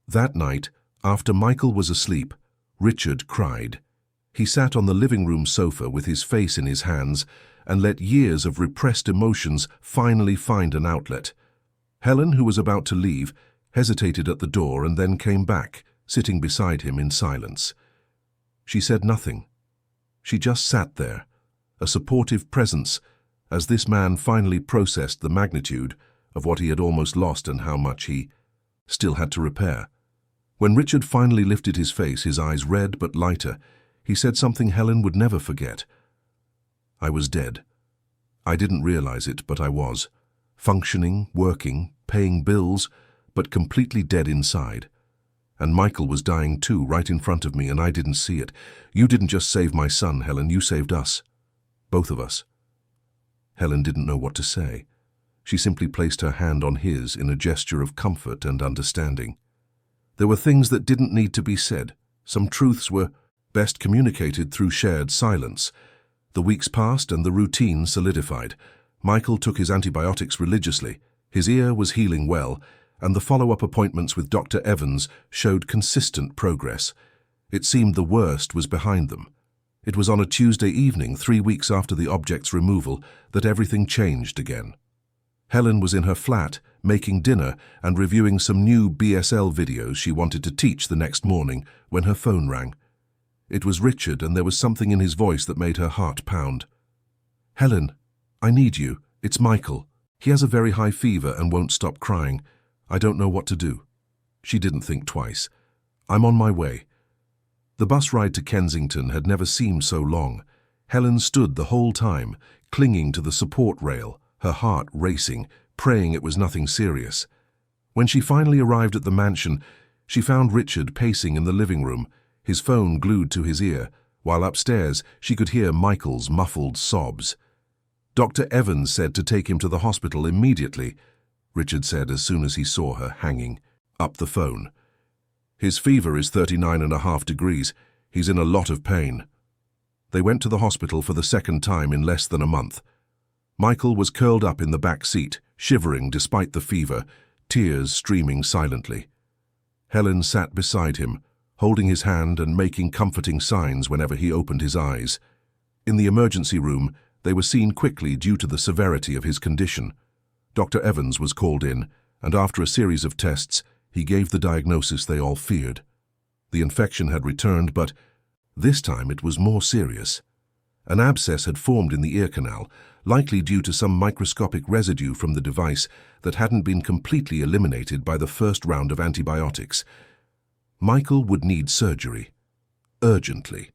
That night, after Michael was asleep, Richard cried. He sat on the living room sofa with his face in his hands and let years of repressed emotions finally find an outlet. Helen, who was about to leave, hesitated at the door and then came back, sitting beside him in silence. She said nothing. She just sat there, a supportive presence, as this man finally processed the magnitude of what he had almost lost and how much he still had to repair. When Richard finally lifted his face, his eyes red but lighter, he said something Helen would never forget. I was dead. I didn't realize it, but I was. Functioning, working, paying bills, but completely dead inside. And Michael was dying too, right in front of me, and I didn't see it. You didn't just save my son, Helen, you saved us. Both of us. Helen didn't know what to say. She simply placed her hand on his in a gesture of comfort and understanding. There were things that didn't need to be said. Some truths were best communicated through shared silence. The weeks passed and the routine solidified. Michael took his antibiotics religiously. His ear was healing well, and the follow-up appointments with Dr. Evans showed consistent progress. It seemed the worst was behind them. It was on a Tuesday evening, 3 weeks after the object's removal, that everything changed again. Helen was in her flat, making dinner and reviewing some new BSL videos she wanted to teach the next morning when her phone rang. It was Richard, and there was something in his voice that made her heart pound. "Helen, I need you. It's Michael. He has a very high fever and won't stop crying. I don't know what to do." She didn't think twice. "I'm on my way." The bus ride to Kensington had never seemed so long. Helen stood the whole time, clinging to the support rail, her heart racing, praying it was nothing serious. When she finally arrived at the mansion, she found Richard pacing in the living room, his phone glued to his ear, while upstairs she could hear Michael's muffled sobs. "Dr. Evans said to take him to the hospital immediately," Richard said as soon as he saw her hanging up the phone. "His fever is 39.5 degrees. He's in a lot of pain." They went to the hospital for the second time in less than a month. Michael was curled up in the back seat, shivering despite the fever, tears streaming silently. Helen sat beside him, holding his hand and making comforting signs whenever he opened his eyes. In the emergency room, they were seen quickly due to the severity of his condition. Dr. Evans was called in, and after a series of tests, he gave the diagnosis they all feared. The infection had returned, but this time it was more serious. An abscess had formed in the ear canal, likely due to some microscopic residue from the device that hadn't been completely eliminated by the first round of antibiotics. Michael would need surgery. Urgently.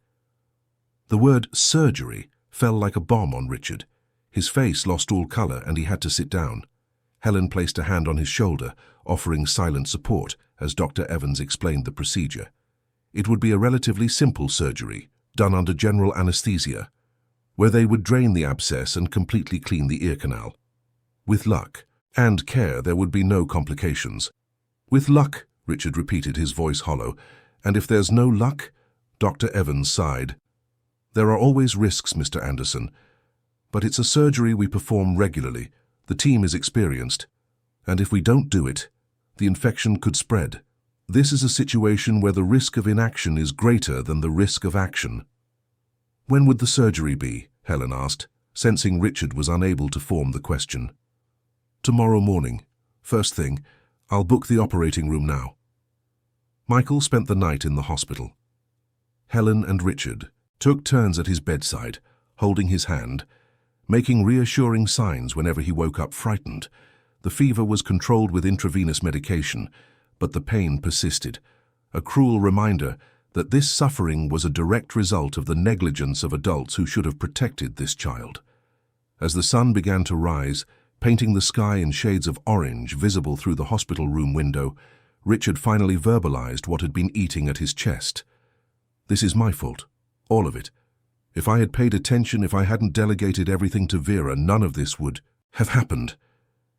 The word surgery fell like a bomb on Richard. His face lost all color and he had to sit down. Helen placed a hand on his shoulder, offering silent support as Dr. Evans explained the procedure. It would be a relatively simple surgery, done under general anesthesia, where they would drain the abscess and completely clean the ear canal. With luck and care, there would be no complications. "With luck," Richard repeated, his voice hollow. "And if there's no luck?" Dr. Evans sighed. "There are always risks, Mr. Anderson. But it's a surgery we perform regularly. The team is experienced. And if we don't do it, the infection could spread. This is a situation where the risk of inaction is greater than the risk of action." "When would the surgery be?" Helen asked, sensing Richard was unable to form the question. "Tomorrow morning. First thing. I'll book the operating room now." Michael spent the night in the hospital. Helen and Richard took turns at his bedside, holding his hand, making reassuring signs whenever he woke up frightened. The fever was controlled with intravenous medication, but the pain persisted, a cruel reminder that this suffering was a direct result of the negligence of adults who should have protected this child. As the sun began to rise, painting the sky in shades of orange visible through the hospital room window, Richard finally verbalized what had been eating at his chest. "This is my fault. All of it. If I had paid attention, if I hadn't delegated everything to Vera, none of this would have happened."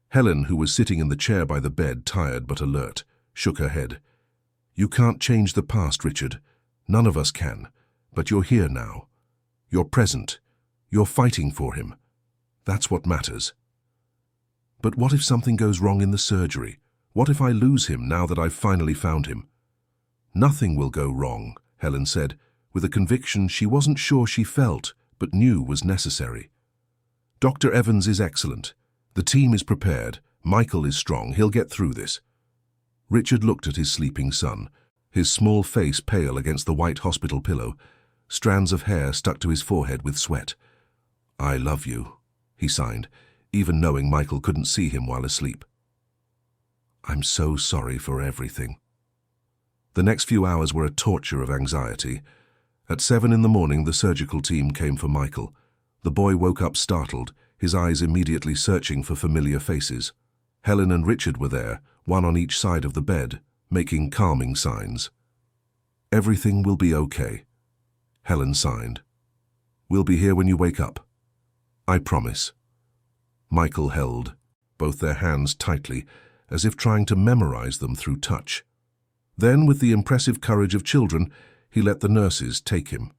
Helen, who was sitting in the chair by the bed, tired but alert, shook her head. "You can't change the past, Richard. None of us can. But you're here now. You're present. You're fighting for him. That's what matters." "But what if something goes wrong in the surgery? What if I lose him now that I've finally found him?" "Nothing will go wrong," Helen said, with a conviction she wasn't sure she felt, but knew was necessary. "Dr. Evans is excellent. The team is prepared. Michael is strong. He'll get through this." Richard looked at his sleeping son, his small face pale against the white hospital pillow, strands of hair stuck to his forehead with sweat. "I love you," he signed, even knowing Michael couldn't see him while asleep. "I'm so sorry for everything." The next few hours were a torture of anxiety. At 7 in the morning, the surgical team came for Michael. The boy woke up startled, his eyes immediately searching for familiar faces. Helen and Richard were there, one on each side of the bed, making calming signs. "Everything will be okay," Helen signed. "We'll be here when you wake up. I promise." Michael held both their hands tightly, as if trying to memorize them through touch. Then, with the impressive courage of children, he let the nurses take him.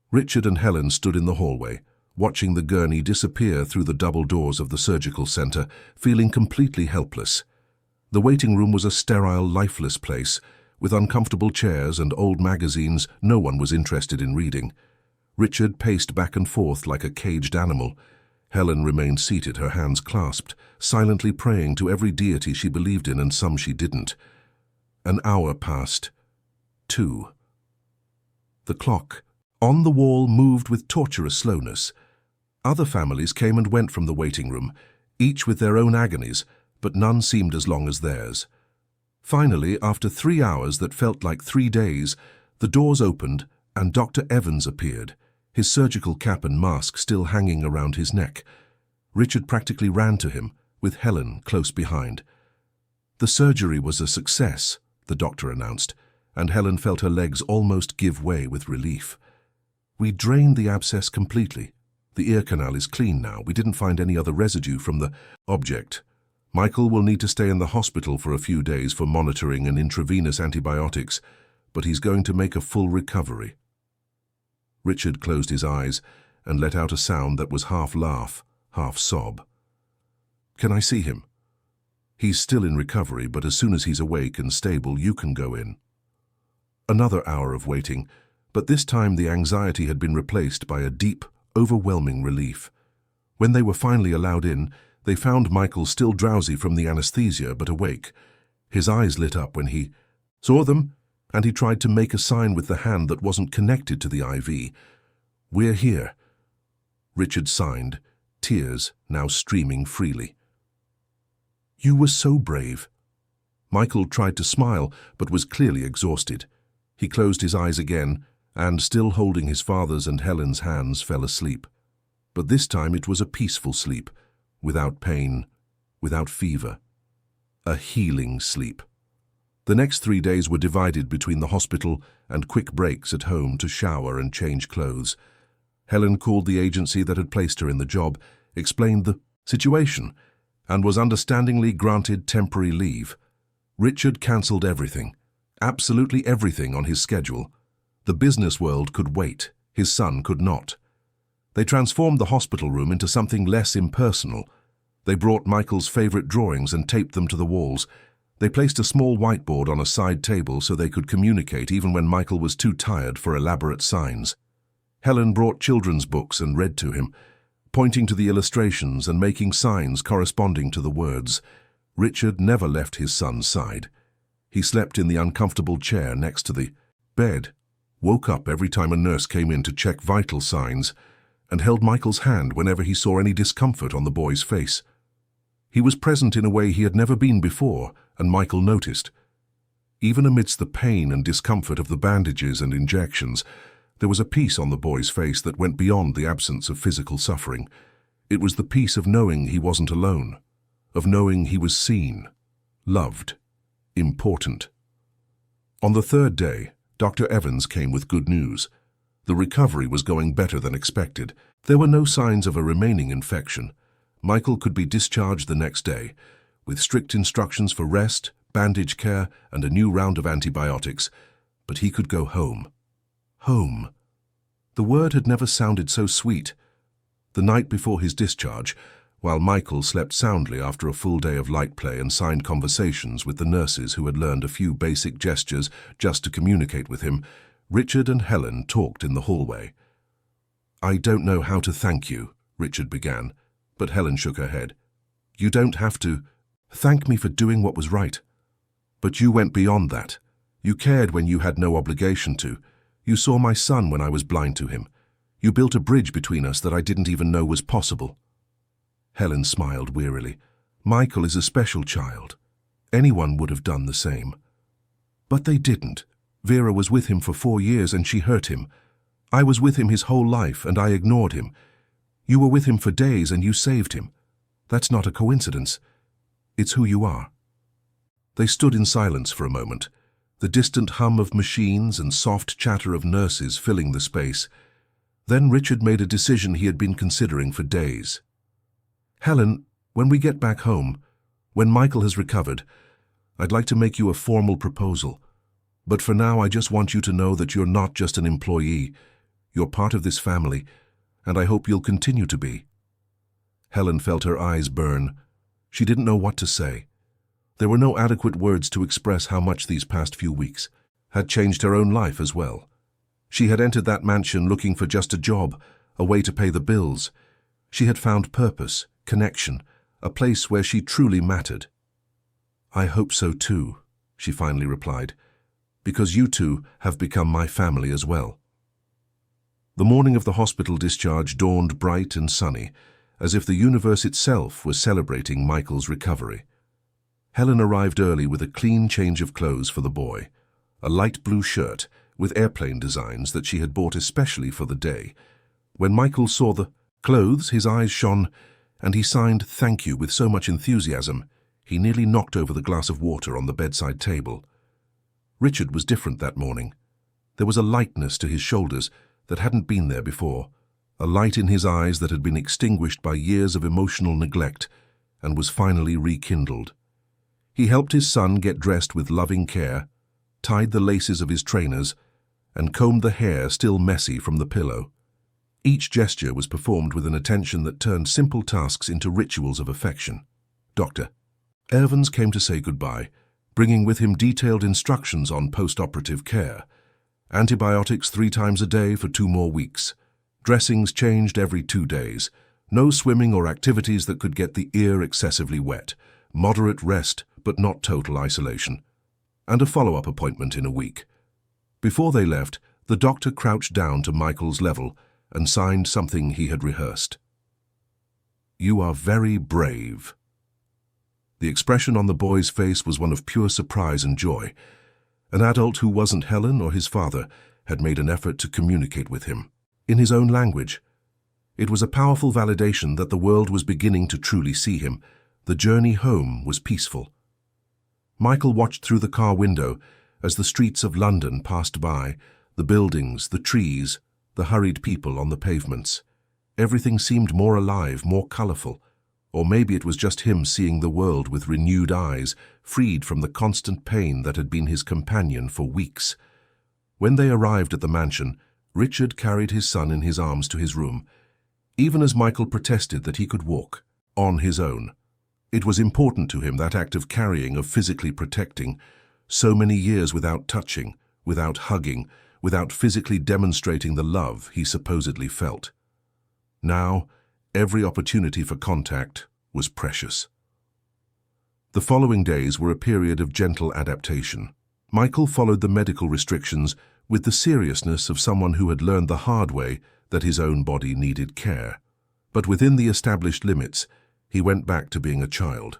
Richard and Helen stood in the hallway, watching the gurney disappear through the double doors of the surgical center, feeling completely helpless. The waiting room was a sterile, lifeless place, with uncomfortable chairs and old magazines no one was interested in reading. Richard paced back and forth like a caged animal. Helen remained seated, her hands clasped, silently praying to every deity she believed in and some she didn't. An hour passed. 2. The clock on the wall moved with torturous slowness. Other families came and went from the waiting room, each with their own agonies, but none seemed as long as theirs. Finally, after 3 hours that felt like 3 days, the doors opened and Dr. Evans appeared, his surgical cap and mask still hanging around his neck. Richard practically ran to him, with Helen close behind. "The surgery was a success," the doctor announced, and Helen felt her legs almost give way with relief. "We drained the abscess completely. The ear canal is clean now. We didn't find any other residue from the object. Michael will need to stay in the hospital for a few days for monitoring and intravenous antibiotics, but he's going to make a full recovery." Richard closed his eyes and let out a sound that was half laugh, half sob. "Can I see him? He's still in recovery, but as soon as he's awake and stable, you can go in." Another hour of waiting, but this time the anxiety had been replaced by a deep, overwhelming relief. When they were finally allowed in, they found Michael still drowsy from the anesthesia but awake. His eyes lit up when he saw them, and he tried to make a sign with the hand that wasn't connected to the IV. "We're here." Richard signed, tears now streaming freely. "You were so brave." Michael tried to smile, but was clearly exhausted. He closed his eyes again, and, still holding his father's and Helen's hands, fell asleep. But this time it was a peaceful sleep, without pain, without fever. A healing sleep. The next 3 days were divided between the hospital and quick breaks at home to shower and change clothes. Helen called the agency that had placed her in the job, explained the situation, and was understandingly granted temporary leave. Richard cancelled everything, absolutely everything on his schedule. The business world could wait, his son could not. They transformed the hospital room into something less impersonal. They brought Michael's favorite drawings and taped them to the walls. They placed a small whiteboard on a side table so they could communicate even when Michael was too tired for elaborate signs. Helen brought children's books and read to him, pointing to the illustrations and making signs corresponding to the words. Richard never left his son's side. He slept in the uncomfortable chair next to the bed, woke up every time a nurse came in to check vital signs, and held Michael's hand whenever he saw any discomfort on the boy's face. He was present in a way he had never been before, and Michael noticed. Even amidst the pain and discomfort of the bandages and injections, there was a peace on the boy's face that went beyond the absence of physical suffering. It was the peace of knowing he wasn't alone, of knowing he was seen, loved, important. On the 3rd day, Dr. Evans came with good news. The recovery was going better than expected. There were no signs of a remaining infection. Michael could be discharged the next day, with strict instructions for rest, bandage care, and a new round of antibiotics. But he could go home. Home. The word had never sounded so sweet. The night before his discharge, while Michael slept soundly after a full day of light play and signed conversations with the nurses who had learned a few basic gestures just to communicate with him, Richard and Helen talked in the hallway. "I don't know how to thank you," Richard began, but Helen shook her head. "You don't have to thank me for doing what was right. But you went beyond that. You cared when you had no obligation to. You saw my son when I was blind to him. You built a bridge between us that I didn't even know was possible." Helen smiled wearily. "Michael is a special child. Anyone would have done the same." But they didn't. Vera was with him for 4 years and she hurt him. I was with him his whole life and I ignored him. You were with him for days and you saved him. That's not a coincidence. It's who you are." They stood in silence for a moment, the distant hum of machines and soft chatter of nurses filling the space. Then Richard made a decision he had been considering for days. "Helen, when we get back home, when Michael has recovered, I'd like to make you a formal proposal. But for now, I just want you to know that you're not just an employee. You're part of this family, and I hope you'll continue to be." Helen felt her eyes burn. She didn't know what to say. There were no adequate words to express how much these past few weeks had changed her own life as well. She had entered that mansion looking for just a job, a way to pay the bills. She had found purpose, connection, a place where she truly mattered. "I hope so too," she finally replied, "because you two have become my family as well." The morning of the hospital discharge dawned bright and sunny, as if the universe itself was celebrating Michael's recovery. Helen arrived early with a clean change of clothes for the boy, a light blue shirt with airplane designs that she had bought especially for the day. When Michael saw the clothes, his eyes shone, and he signed "thank you" with so much enthusiasm, he nearly knocked over the glass of water on the bedside table. Richard was different that morning. There was a lightness to his shoulders that hadn't been there before, a light in his eyes that had been extinguished by years of emotional neglect and was finally rekindled. He helped his son get dressed with loving care, tied the laces of his trainers, and combed the hair still messy from the pillow. Each gesture was performed with an attention that turned simple tasks into rituals of affection. Dr. Evans came to say goodbye, bringing with him detailed instructions on post-operative care. Antibiotics 3 times a day for 2 more weeks. Dressings changed every 2 days. No swimming or activities that could get the ear excessively wet. Moderate rest, but not total isolation. And a follow-up appointment in a week. Before they left, the doctor crouched down to Michael's level and signed something he had rehearsed. "You are very brave." The expression on the boy's face was one of pure surprise and joy. An adult who wasn't Helen or his father had made an effort to communicate with him, in his own language. It was a powerful validation that the world was beginning to truly see him. The journey home was peaceful. Michael watched through the car window as the streets of London passed by, the buildings, the trees, the hurried people on the pavements. Everything seemed more alive, more colourful. Or maybe it was just him seeing the world with renewed eyes, freed from the constant pain that had been his companion for weeks. When they arrived at the mansion, Richard carried his son in his arms to his room, even as Michael protested that he could walk on his own. It was important to him, that act of carrying, of physically protecting. So many years without touching, without hugging, without physically demonstrating the love he supposedly felt. Now, every opportunity for contact was precious. The following days were a period of gentle adaptation. Michael followed the medical restrictions with the seriousness of someone who had learned the hard way that his own body needed care. But within the established limits, he went back to being a child.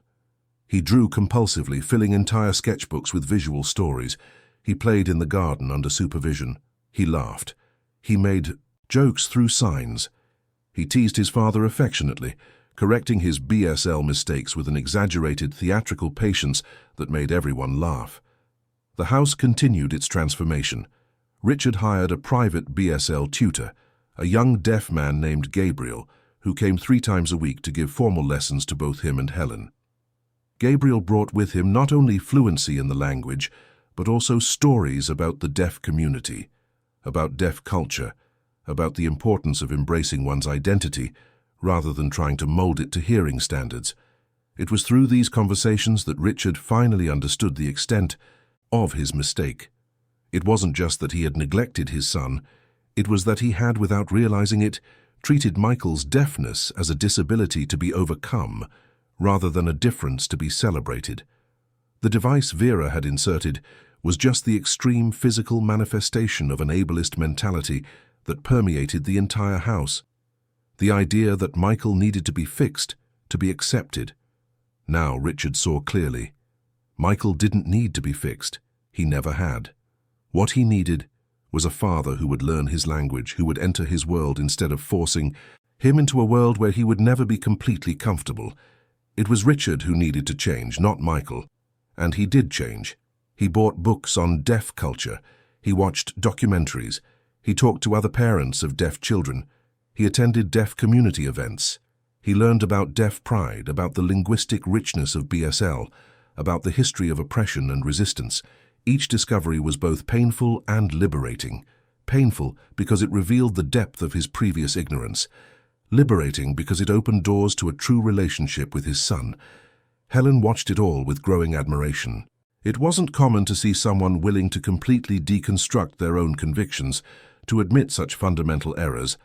He drew compulsively, filling entire sketchbooks with visual stories. He played in the garden under supervision. He laughed. He made jokes through signs. He teased his father affectionately, correcting his BSL mistakes with an exaggerated theatrical patience that made everyone laugh. The house continued its transformation. Richard hired a private BSL tutor, a young deaf man named Gabriel, who came 3 times a week to give formal lessons to both him and Helen. Gabriel brought with him not only fluency in the language, but also stories about the deaf community, about deaf culture, about the importance of embracing one's identity rather than trying to mold it to hearing standards. It was through these conversations that Richard finally understood the extent of his mistake. It wasn't just that he had neglected his son, it was that he had, without realizing it, treated Michael's deafness as a disability to be overcome, rather than a difference to be celebrated. The device Vera had inserted was just the extreme physical manifestation of an ableist mentality that permeated the entire house. The idea that Michael needed to be fixed, to be accepted. Now Richard saw clearly. Michael didn't need to be fixed. he never had. What he needed was a father who would learn his language, who would enter his world instead of forcing him into a world where he would never be completely comfortable. It was Richard who needed to change, not Michael. And he did change. He bought books on deaf culture. He watched documentaries. He talked to other parents of deaf children. He attended deaf community events. He learned about deaf pride, about the linguistic richness of BSL, about the history of oppression and resistance. Each discovery was both painful and liberating. Painful because it revealed the depth of his previous ignorance. Liberating because it opened doors to a true relationship with his son. Helen watched it all with growing admiration. It wasn't common to see someone willing to completely deconstruct their own convictions, to admit such fundamental errors,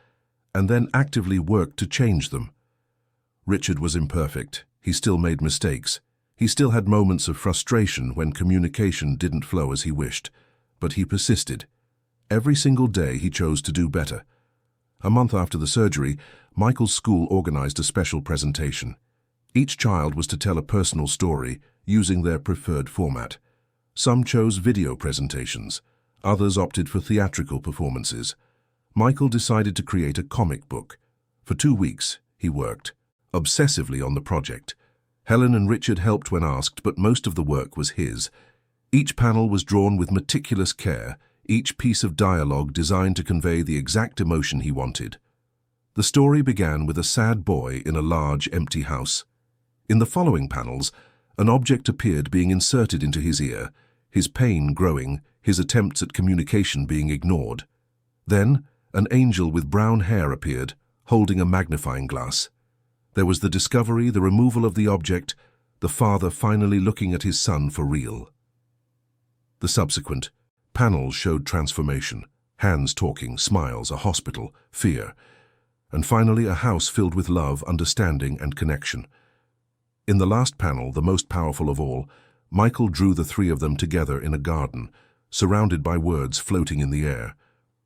and then actively work to change them. Richard was imperfect. He still made mistakes. He still had moments of frustration when communication didn't flow as he wished. But he persisted. Every single day he chose to do better. A month after the surgery, Michael's school organized a special presentation. Each child was to tell a personal story using their preferred format. Some chose video presentations. Others opted for theatrical performances. Michael decided to create a comic book. For 2 weeks, he worked obsessively on the project. Helen and Richard helped when asked, but most of the work was his. Each panel was drawn with meticulous care, each piece of dialogue designed to convey the exact emotion he wanted. The story began with a sad boy in a large, empty house. In the following panels, an object appeared being inserted into his ear, his pain growing, his attempts at communication being ignored. Then, an angel with brown hair appeared, holding a magnifying glass. There was the discovery, the removal of the object, the father finally looking at his son for real. The subsequent panels showed transformation, hands talking, smiles, a hospital, fear, and finally a house filled with love, understanding, and connection. In the last panel, the most powerful of all, Michael drew the 3 of them together in a garden, surrounded by words floating in the air.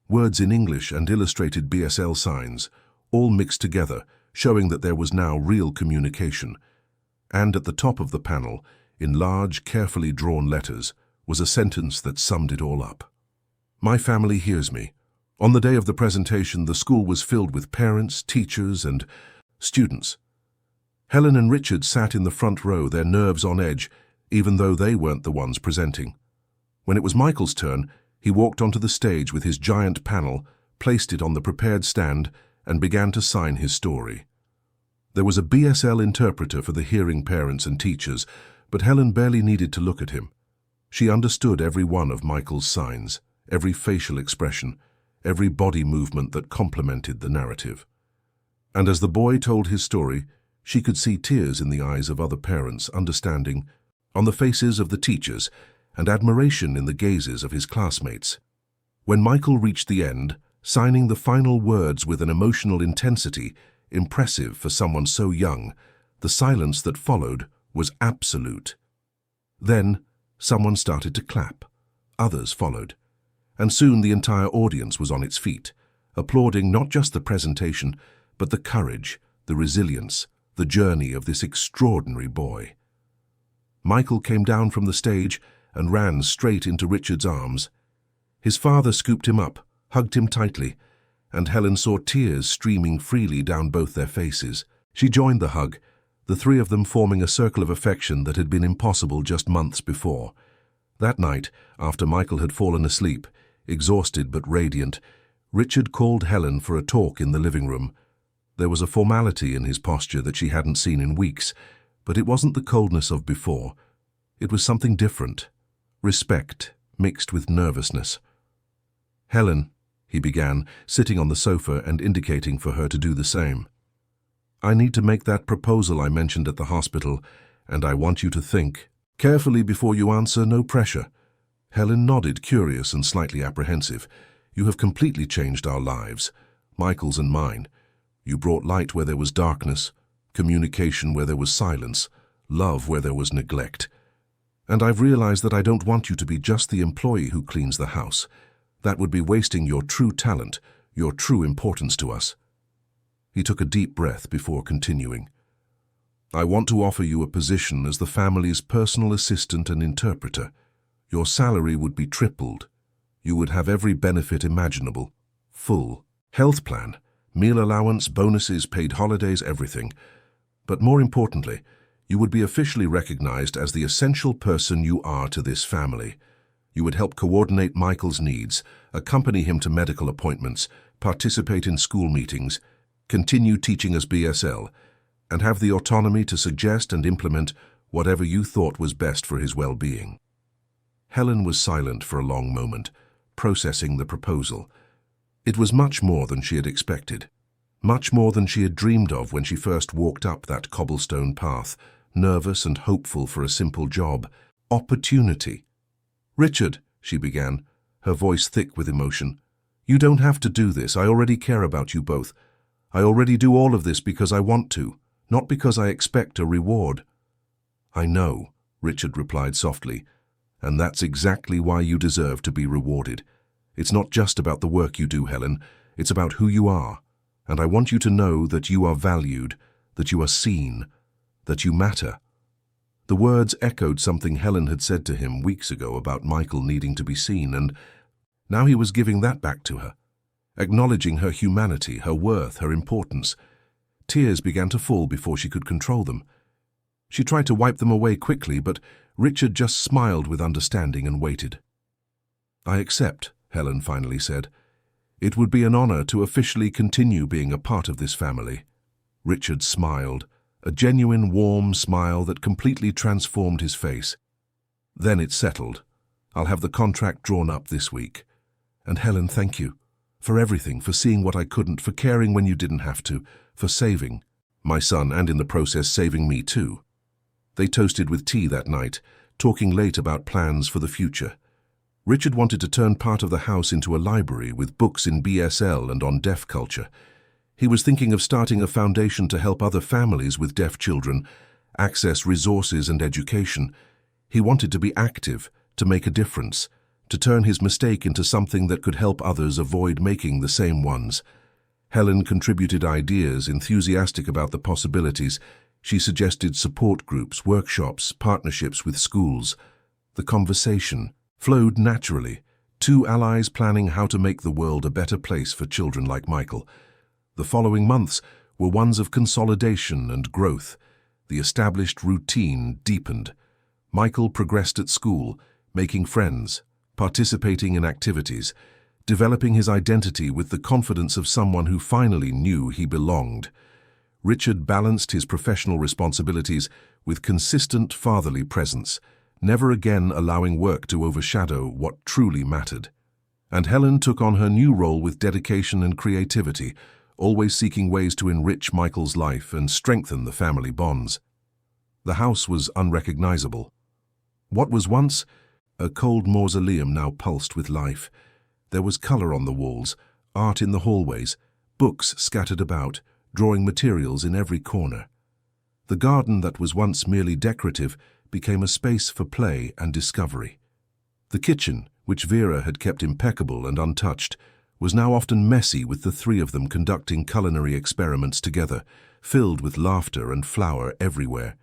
Words in English and illustrated BSL signs, all mixed together, showing that there was now real communication. And at the top of the panel, in large, carefully drawn letters, was a sentence that summed it all up. "My family hears me." On the day of the presentation, the school was filled with parents, teachers, and students. Helen and Richard sat in the front row, their nerves on edge, even though they weren't the ones presenting. When it was Michael's turn, he walked onto the stage with his giant panel, placed it on the prepared stand, and began to sign his story. There was a BSL interpreter for the hearing parents and teachers, but Helen barely needed to look at him. She understood every one of Michael's signs, every facial expression, every body movement that complemented the narrative. And as the boy told his story, she could see tears in the eyes of other parents, understanding on the faces of the teachers, and admiration in the gazes of his classmates. When Michael reached the end, signing the final words with an emotional intensity, impressive for someone so young, the silence that followed was absolute. Then, someone started to clap. Others followed. And soon the entire audience was on its feet, applauding not just the presentation, but the courage, the resilience, the journey of this extraordinary boy. Michael came down from the stage and ran straight into Richard's arms. His father scooped him up, hugged him tightly, and Helen saw tears streaming freely down both their faces. She joined the hug, the 3 of them forming a circle of affection that had been impossible just months before. That night, after Michael had fallen asleep, exhausted but radiant, Richard called Helen for a talk in the living room. There was a formality in his posture that she hadn't seen in weeks, but it wasn't the coldness of before. It was something different, respect mixed with nervousness. "Helen," he began, sitting on the sofa and indicating for her to do the same. "I need to make that proposal I mentioned at the hospital, and I want you to think carefully before you answer, no pressure." Helen nodded, curious and slightly apprehensive. "You have completely changed our lives, Michael's and mine. You brought light where there was darkness, communication where there was silence, love where there was neglect. And I've realized that I don't want you to be just the employee who cleans the house. That would be wasting your true talent, your true importance to us." He took a deep breath before continuing. "I want to offer you a position as the family's personal assistant and interpreter. Your salary would be tripled. You would have every benefit imaginable. Full health plan, meal allowance, bonuses, paid holidays, everything. But more importantly, you would be officially recognized as the essential person you are to this family. You would help coordinate Michael's needs, accompany him to medical appointments, participate in school meetings, continue teaching as BSL, and have the autonomy to suggest and implement whatever you thought was best for his well-being. Helen was silent for a long moment, processing the proposal. It was much more than she had expected, much more than she had dreamed of when she first walked up that cobblestone path, nervous and hopeful for a simple job. Opportunity. "Richard," she began, her voice thick with emotion, "you don't have to do this. I already care about you both. I already do all of this because I want to, not because I expect a reward." "I know," Richard replied softly, "and that's exactly why you deserve to be rewarded. It's not just about the work you do, Helen. It's about who you are. And I want you to know that you are valued, that you are seen, that you matter." The words echoed something Helen had said to him weeks ago about Michael needing to be seen, and now he was giving that back to her, acknowledging her humanity, her worth, her importance. Tears began to fall before she could control them. She tried to wipe them away quickly, but Richard just smiled with understanding and waited. "I accept," Helen finally said. "It would be an honor to officially continue being a part of this family." Richard smiled, a genuine warm smile that completely transformed his face. "Then it's settled. I'll have the contract drawn up this week. And Helen, thank you. For everything, for seeing what I couldn't, for caring when you didn't have to, for saving my son and in the process saving me too." They toasted with tea that night, talking late about plans for the future. Richard wanted to turn part of the house into a library with books in BSL and on deaf culture. He was thinking of starting a foundation to help other families with deaf children access resources and education. He wanted to be active, to make a difference, to turn his mistake into something that could help others avoid making the same ones. Helen contributed ideas, enthusiastic about the possibilities. She suggested support groups, workshops, partnerships with schools. The conversation flowed naturally, two allies planning how to make the world a better place for children like Michael. The following months were ones of consolidation and growth. The established routine deepened. Michael progressed at school, making friends, participating in activities, developing his identity with the confidence of someone who finally knew he belonged. Richard balanced his professional responsibilities with consistent fatherly presence, never again allowing work to overshadow what truly mattered. And Helen took on her new role with dedication and creativity, always seeking ways to enrich Michael's life and strengthen the family bonds. The house was unrecognizable. What was once a cold mausoleum now pulsed with life. There was color on the walls, art in the hallways, books scattered about, drawing materials in every corner. The garden that was once merely decorative became a space for play and discovery. The kitchen, which Vera had kept impeccable and untouched, was now often messy, with the three of them conducting culinary experiments together, filled with laughter and flour everywhere.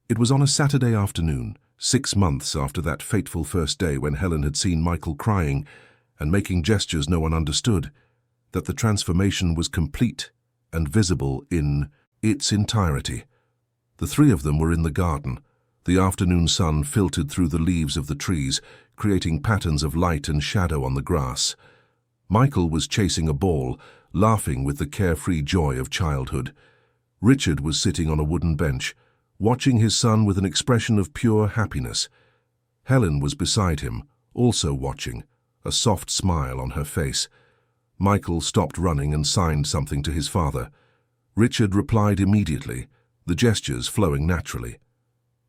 It was on a Saturday afternoon, 6 months after that fateful first day when Helen had seen Michael crying and making gestures no one understood, that the transformation was complete and visible in its entirety. The three of them were in the garden. The afternoon sun filtered through the leaves of the trees, creating patterns of light and shadow on the grass. Michael was chasing a ball, laughing with the carefree joy of childhood. Richard was sitting on a wooden bench, watching his son with an expression of pure happiness. Helen was beside him, also watching, a soft smile on her face. Michael stopped running and signed something to his father. Richard replied immediately, the gestures flowing naturally.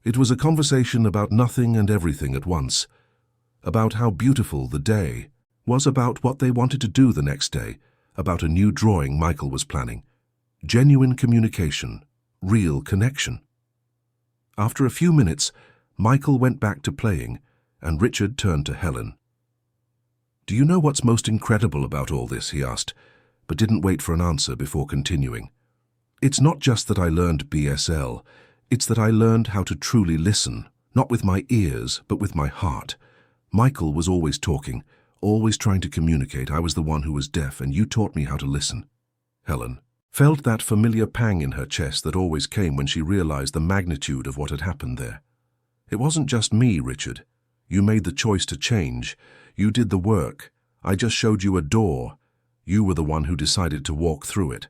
It was a conversation about nothing and everything at once, about how beautiful the day was, about what they wanted to do the next day, about a new drawing Michael was planning. Genuine communication, real connection. After a few minutes, Michael went back to playing, and Richard turned to Helen. "Do you know what's most incredible about all this?" he asked, but didn't wait for an answer before continuing. "It's not just that I learned BSL, it's that I learned how to truly listen, not with my ears, but with my heart. Michael was always talking, always trying to communicate. I was the one who was deaf, and you taught me how to listen. Helen felt that familiar pang in her chest that always came when she realized the magnitude of what had happened there. It wasn't just me, Richard. You made the choice to change. You did the work. I just showed you a door. You were the one who decided to walk through it.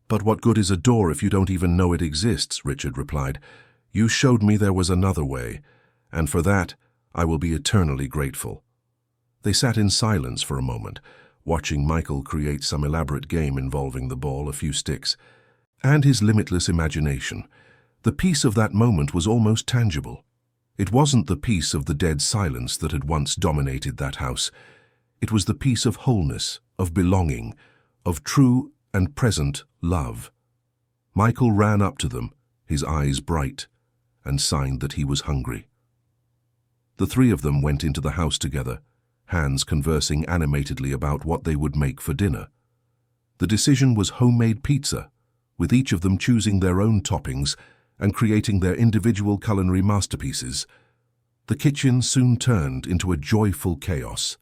But what good is a door if you don't even know it exists, Richard replied. You showed me there was another way, and for that I will be eternally grateful. They sat in silence for a moment, watching Michael create some elaborate game involving the ball, a few sticks, and his limitless imagination. The peace of that moment was almost tangible. It wasn't the peace of the dead silence that had once dominated that house. It was the peace of wholeness, of belonging, of true and present love. Michael ran up to them, his eyes bright, and signed that he was hungry. The three of them went into the house together, hands conversing animatedly about what they would make for dinner. The decision was homemade pizza, with each of them choosing their own toppings and creating their individual culinary masterpieces. The kitchen soon turned into a joyful chaos.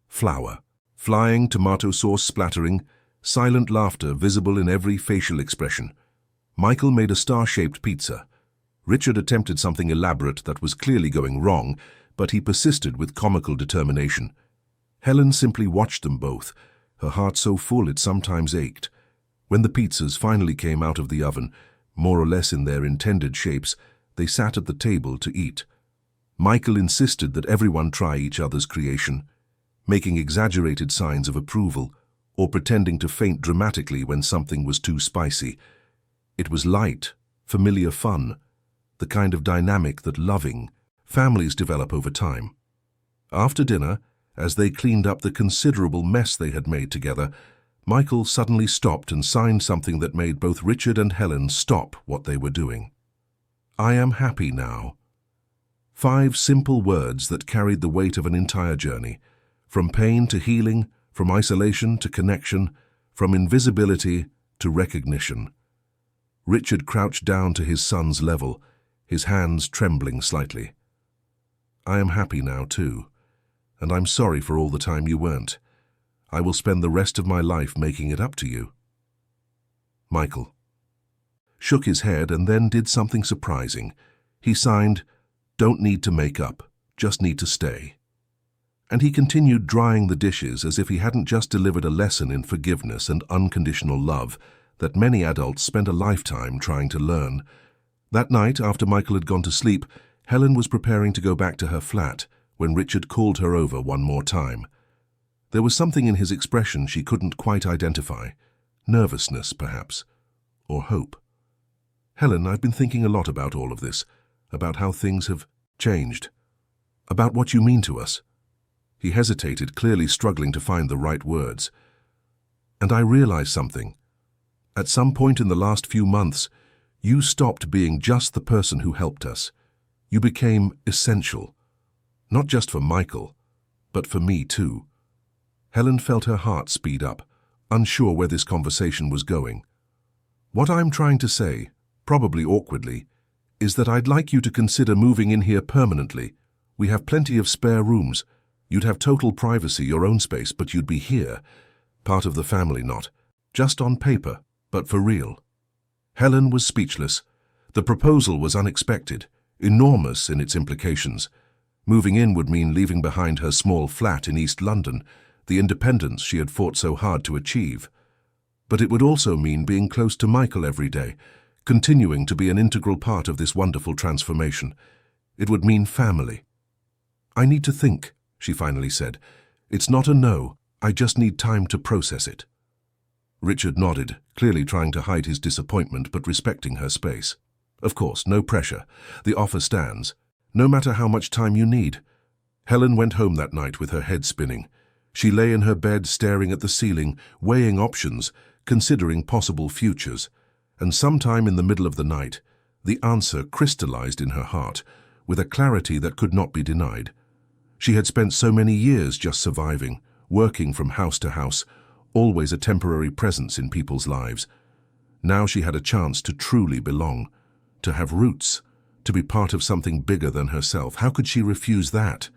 Flour flying, tomato sauce splattering, silent laughter visible in every facial expression. Michael made a star-shaped pizza. Richard attempted something elaborate that was clearly going wrong, but he persisted with comical determination. Helen simply watched them both, her heart so full it sometimes ached. When the pizzas finally came out of the oven, more or less in their intended shapes, they sat at the table to eat. Michael insisted that everyone try each other's creation, making exaggerated signs of approval or pretending to faint dramatically when something was too spicy. It was light, familiar fun, the kind of dynamic that loving families develop over time. After dinner, as they cleaned up the considerable mess they had made together, Michael suddenly stopped and signed something that made both Richard and Helen stop what they were doing. I am happy now. 5 simple words that carried the weight of an entire journey, from pain to healing, from isolation to connection, from invisibility to recognition. Richard crouched down to his son's level, his hands trembling slightly. I am happy now too, and I'm sorry for all the time you weren't. I will spend the rest of my life making it up to you. Michael shook his head and then did something surprising. He signed, "Don't need to make up, just need to stay." And he continued drying the dishes as if he hadn't just delivered a lesson in forgiveness and unconditional love that many adults spend a lifetime trying to learn. That night, after Michael had gone to sleep, Helen was preparing to go back to her flat when Richard called her over one more time. There was something in his expression she couldn't quite identify. Nervousness, perhaps, or hope. Helen, I've been thinking a lot about all of this, about how things have changed, about what you mean to us. He hesitated, clearly struggling to find the right words. And I realized something. At some point in the last few months, you stopped being just the person who helped us. You became essential. Not just for Michael, but for me too. Helen felt her heart speed up, unsure where this conversation was going. What I'm trying to say, probably awkwardly, is that I'd like you to consider moving in here permanently. We have plenty of spare rooms. You'd have total privacy, your own space, but you'd be here, part of the family, not just on paper, but for real. Helen was speechless. The proposal was unexpected, enormous in its implications. Moving in would mean leaving behind her small flat in East London, the independence she had fought so hard to achieve. But it would also mean being close to Michael every day, continuing to be an integral part of this wonderful transformation. It would mean family. I need to think, she finally said. It's not a no, I just need time to process it. Richard nodded, clearly trying to hide his disappointment but respecting her space. Of course, no pressure. The offer stands. No matter how much time you need. Helen went home that night with her head spinning. She lay in her bed staring at the ceiling, weighing options, considering possible futures. And sometime in the middle of the night, the answer crystallized in her heart, with a clarity that could not be denied. She had spent so many years just surviving, working from house to house, always a temporary presence in people's lives. Now she had a chance to truly belong, to have roots, to be part of something bigger than herself. How could she refuse that?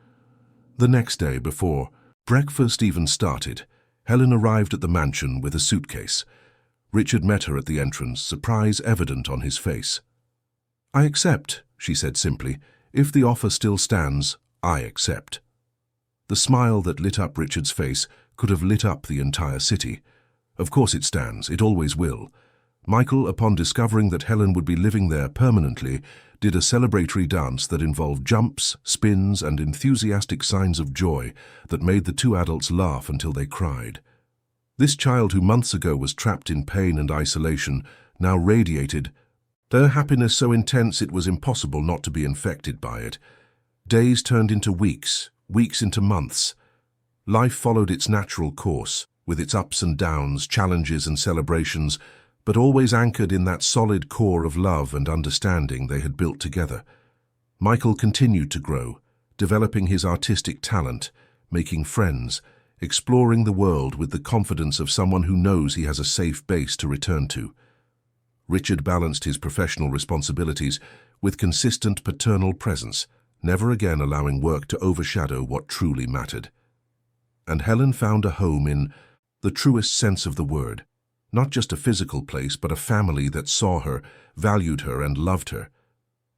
The next day, before breakfast even started, Helen arrived at the mansion with a suitcase. Richard met her at the entrance, surprise evident on his face. "I accept," she said simply. "If the offer still stands, I accept." The smile that lit up Richard's face could have lit up the entire city. Of course it stands, it always will. Michael, upon discovering that Helen would be living there permanently, did a celebratory dance that involved jumps, spins, and enthusiastic signs of joy that made the two adults laugh until they cried. This child, who months ago was trapped in pain and isolation, now radiated their happiness so intense it was impossible not to be infected by it. Days turned into weeks, weeks into months. Life followed its natural course, with its ups and downs, challenges and celebrations, but always anchored in that solid core of love and understanding they had built together. Michael continued to grow, developing his artistic talent, making friends, exploring the world with the confidence of someone who knows he has a safe base to return to. Richard balanced his professional responsibilities with consistent paternal presence, never again allowing work to overshadow what truly mattered. And Helen found a home in the truest sense of the word, not just a physical place, but a family that saw her, valued her, and loved her.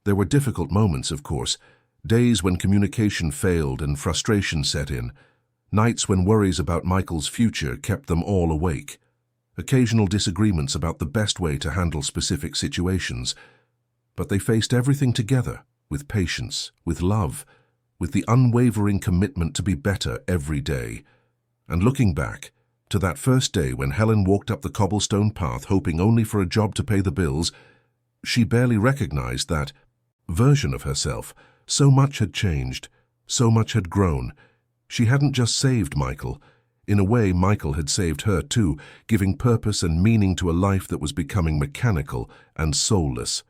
There were difficult moments, of course, days when communication failed and frustration set in, nights when worries about Michael's future kept them all awake, occasional disagreements about the best way to handle specific situations. But they faced everything together, with patience, with love, with the unwavering commitment to be better every day. And looking back, to that first day when Helen walked up the cobblestone path hoping only for a job to pay the bills, she barely recognized that version of herself. So much had changed, so much had grown. She hadn't just saved Michael. In a way, Michael had saved her too, giving purpose and meaning to a life that was becoming mechanical and soulless.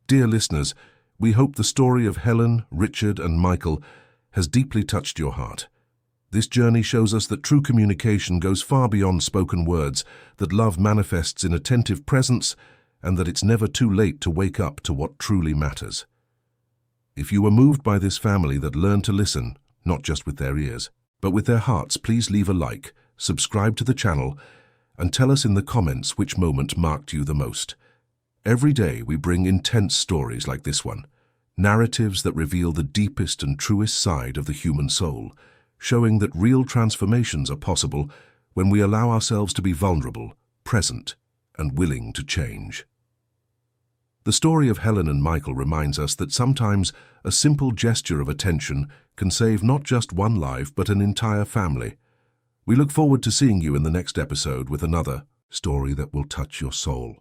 Dear listeners, we hope the story of Helen, Richard, and Michael has deeply touched your heart. This journey shows us that true communication goes far beyond spoken words, that love manifests in attentive presence, and that it's never too late to wake up to what truly matters. If you were moved by this family that learned to listen, not just with their ears, but with their hearts, please leave a like, subscribe to the channel, and tell us in the comments which moment marked you the most. Every day we bring intense stories like this one, narratives that reveal the deepest and truest side of the human soul, showing that real transformations are possible when we allow ourselves to be vulnerable, present, and willing to change. The story of Helen and Michael reminds us that sometimes a simple gesture of attention can save not just one life but an entire family. We look forward to seeing you in the next episode with another story that will touch your soul.